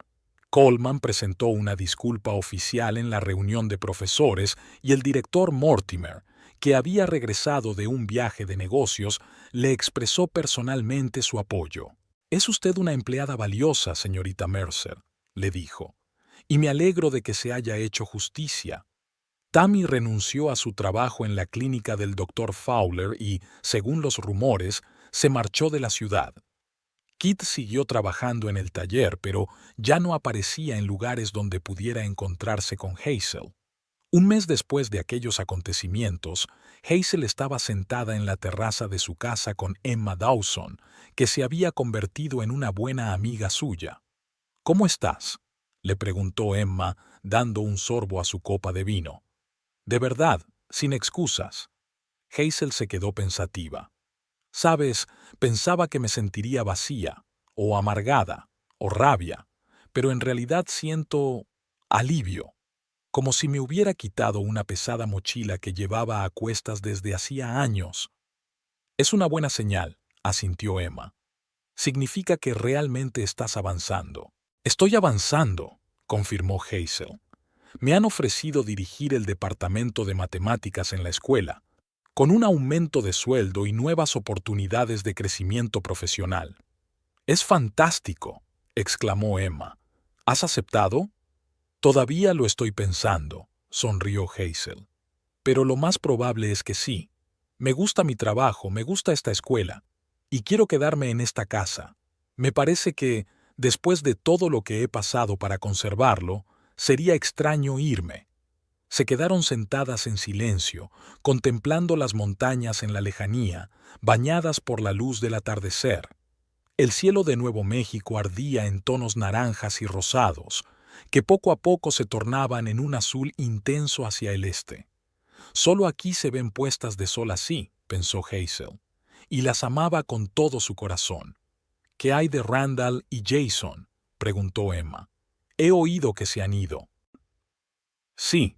Coleman presentó una disculpa oficial en la reunión de profesores y el director Mortimer, que había regresado de un viaje de negocios, le expresó personalmente su apoyo. «Es usted una empleada valiosa, señorita Mercer», le dijo, «y me alegro de que se haya hecho justicia». Tammy renunció a su trabajo en la clínica del Dr. Fowler y, según los rumores, se marchó de la ciudad. Kit siguió trabajando en el taller, pero ya no aparecía en lugares donde pudiera encontrarse con Hazel. Un mes después de aquellos acontecimientos, Hazel estaba sentada en la terraza de su casa con Emma Dawson, que se había convertido en una buena amiga suya. «¿Cómo estás?», le preguntó Emma, dando un sorbo a su copa de vino. «De verdad, sin excusas». Hazel se quedó pensativa. «Sabes, pensaba que me sentiría vacía, o amargada, o rabia, pero en realidad siento alivio, como si me hubiera quitado una pesada mochila que llevaba a cuestas desde hacía años». «Es una buena señal», asintió Emma. «Significa que realmente estás avanzando». «Estoy avanzando», confirmó Hazel. «Me han ofrecido dirigir el departamento de matemáticas en la escuela, con un aumento de sueldo y nuevas oportunidades de crecimiento profesional». «Es fantástico», exclamó Emma. «¿Has aceptado?» «Todavía lo estoy pensando», sonrió Hazel. «Pero lo más probable es que sí. Me gusta mi trabajo, me gusta esta escuela, y quiero quedarme en esta casa. Me parece que, después de todo lo que he pasado para conservarlo, sería extraño irme». Se quedaron sentadas en silencio, contemplando las montañas en la lejanía, bañadas por la luz del atardecer. El cielo de Nuevo México ardía en tonos naranjas y rosados, que poco a poco se tornaban en un azul intenso hacia el este. «Solo aquí se ven puestas de sol así», pensó Hazel, y las amaba con todo su corazón. «¿Qué hay de Randall y Jason?», preguntó Emma. «He oído que se han ido». «Sí,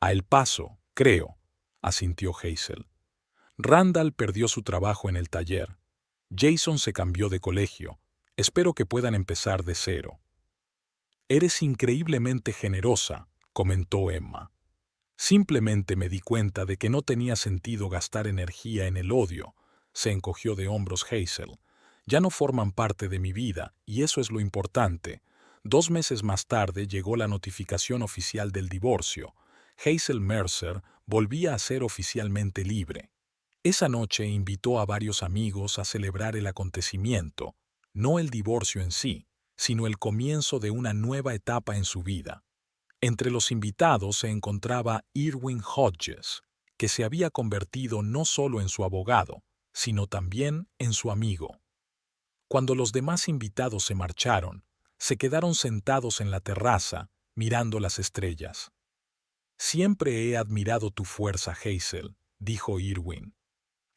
a El Paso, creo», asintió Hazel. «Randall perdió su trabajo en el taller. Jason se cambió de colegio. Espero que puedan empezar de cero. Eres increíblemente generosa, comentó Emma. Simplemente me di cuenta de que no tenía sentido gastar energía en el odio. Se encogió de hombros Hazel. Ya no forman parte de mi vida, y eso es lo importante. 2 meses más tarde llegó la notificación oficial del divorcio. Hazel Mercer volvía a ser oficialmente libre. Esa noche invitó a varios amigos a celebrar el acontecimiento, no el divorcio en sí, sino el comienzo de una nueva etapa en su vida. Entre los invitados se encontraba Irwin Hodges, que se había convertido no solo en su abogado, sino también en su amigo. Cuando los demás invitados se marcharon, se quedaron sentados en la terraza, mirando las estrellas. Siempre he admirado tu fuerza, Hazel, dijo Irwin.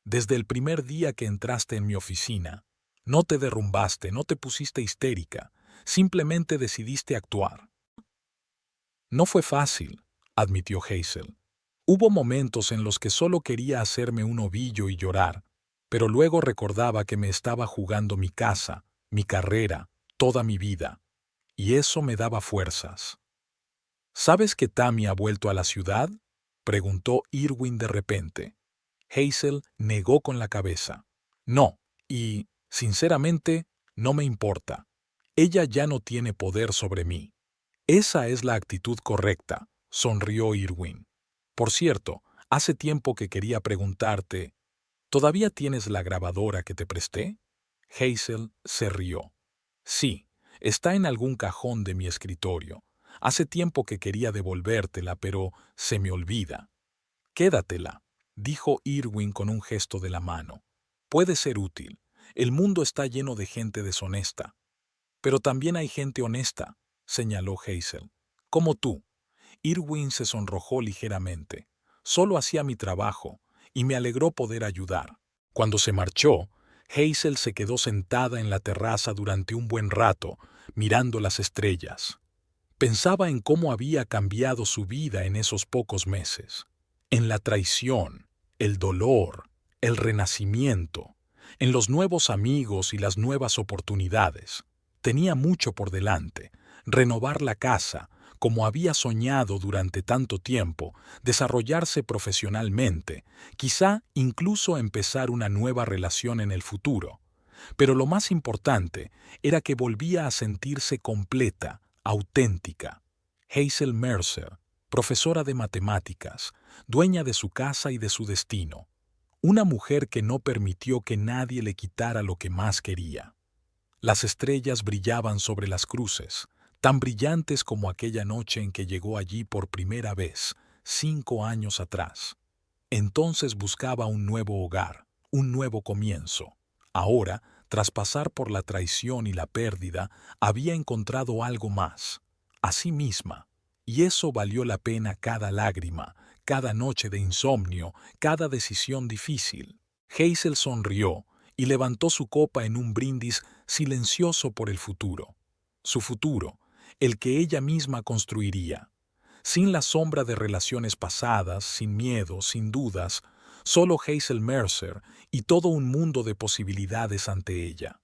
Desde el primer día que entraste en mi oficina, no te derrumbaste, no te pusiste histérica, simplemente decidiste actuar. No fue fácil, admitió Hazel. Hubo momentos en los que solo quería hacerme un ovillo y llorar, pero luego recordaba que me estaba jugando mi casa, mi carrera, toda mi vida, y eso me daba fuerzas. ¿Sabes que Tammy ha vuelto a la ciudad?, preguntó Irwin de repente. Hazel negó con la cabeza. No, y, sinceramente, no me importa. Ella ya no tiene poder sobre mí. Esa es la actitud correcta, sonrió Irwin. Por cierto, hace tiempo que quería preguntarte, ¿todavía tienes la grabadora que te presté? Hazel se rió. Sí, está en algún cajón de mi escritorio. Hace tiempo que quería devolvértela, pero se me olvida. Quédatela, dijo Irwin con un gesto de la mano. Puede ser útil. El mundo está lleno de gente deshonesta. Pero también hay gente honesta, señaló Hazel. Como tú. Irwin se sonrojó ligeramente. Solo hacía mi trabajo, y me alegró poder ayudar. Cuando se marchó, Hazel se quedó sentada en la terraza durante un buen rato, mirando las estrellas. Pensaba en cómo había cambiado su vida en esos pocos meses. En la traición, el dolor, el renacimiento, en los nuevos amigos y las nuevas oportunidades. Tenía mucho por delante, renovar la casa, como había soñado durante tanto tiempo, desarrollarse profesionalmente, quizá incluso empezar una nueva relación en el futuro. Pero lo más importante era que volvía a sentirse completa, auténtica. Hazel Mercer, profesora de matemáticas, dueña de su casa y de su destino. Una mujer que no permitió que nadie le quitara lo que más quería. Las estrellas brillaban sobre las cruces, tan brillantes como aquella noche en que llegó allí por primera vez, 5 años atrás. Entonces buscaba un nuevo hogar, un nuevo comienzo. Ahora, tras pasar por la traición y la pérdida, había encontrado algo más, a sí misma, y eso valió la pena cada lágrima, cada noche de insomnio, cada decisión difícil. Hazel sonrió y levantó su copa en un brindis silencioso por el futuro. Su futuro, el que ella misma construiría. Sin la sombra de relaciones pasadas, sin miedo, sin dudas, solo Hazel Mercer y todo un mundo de posibilidades ante ella.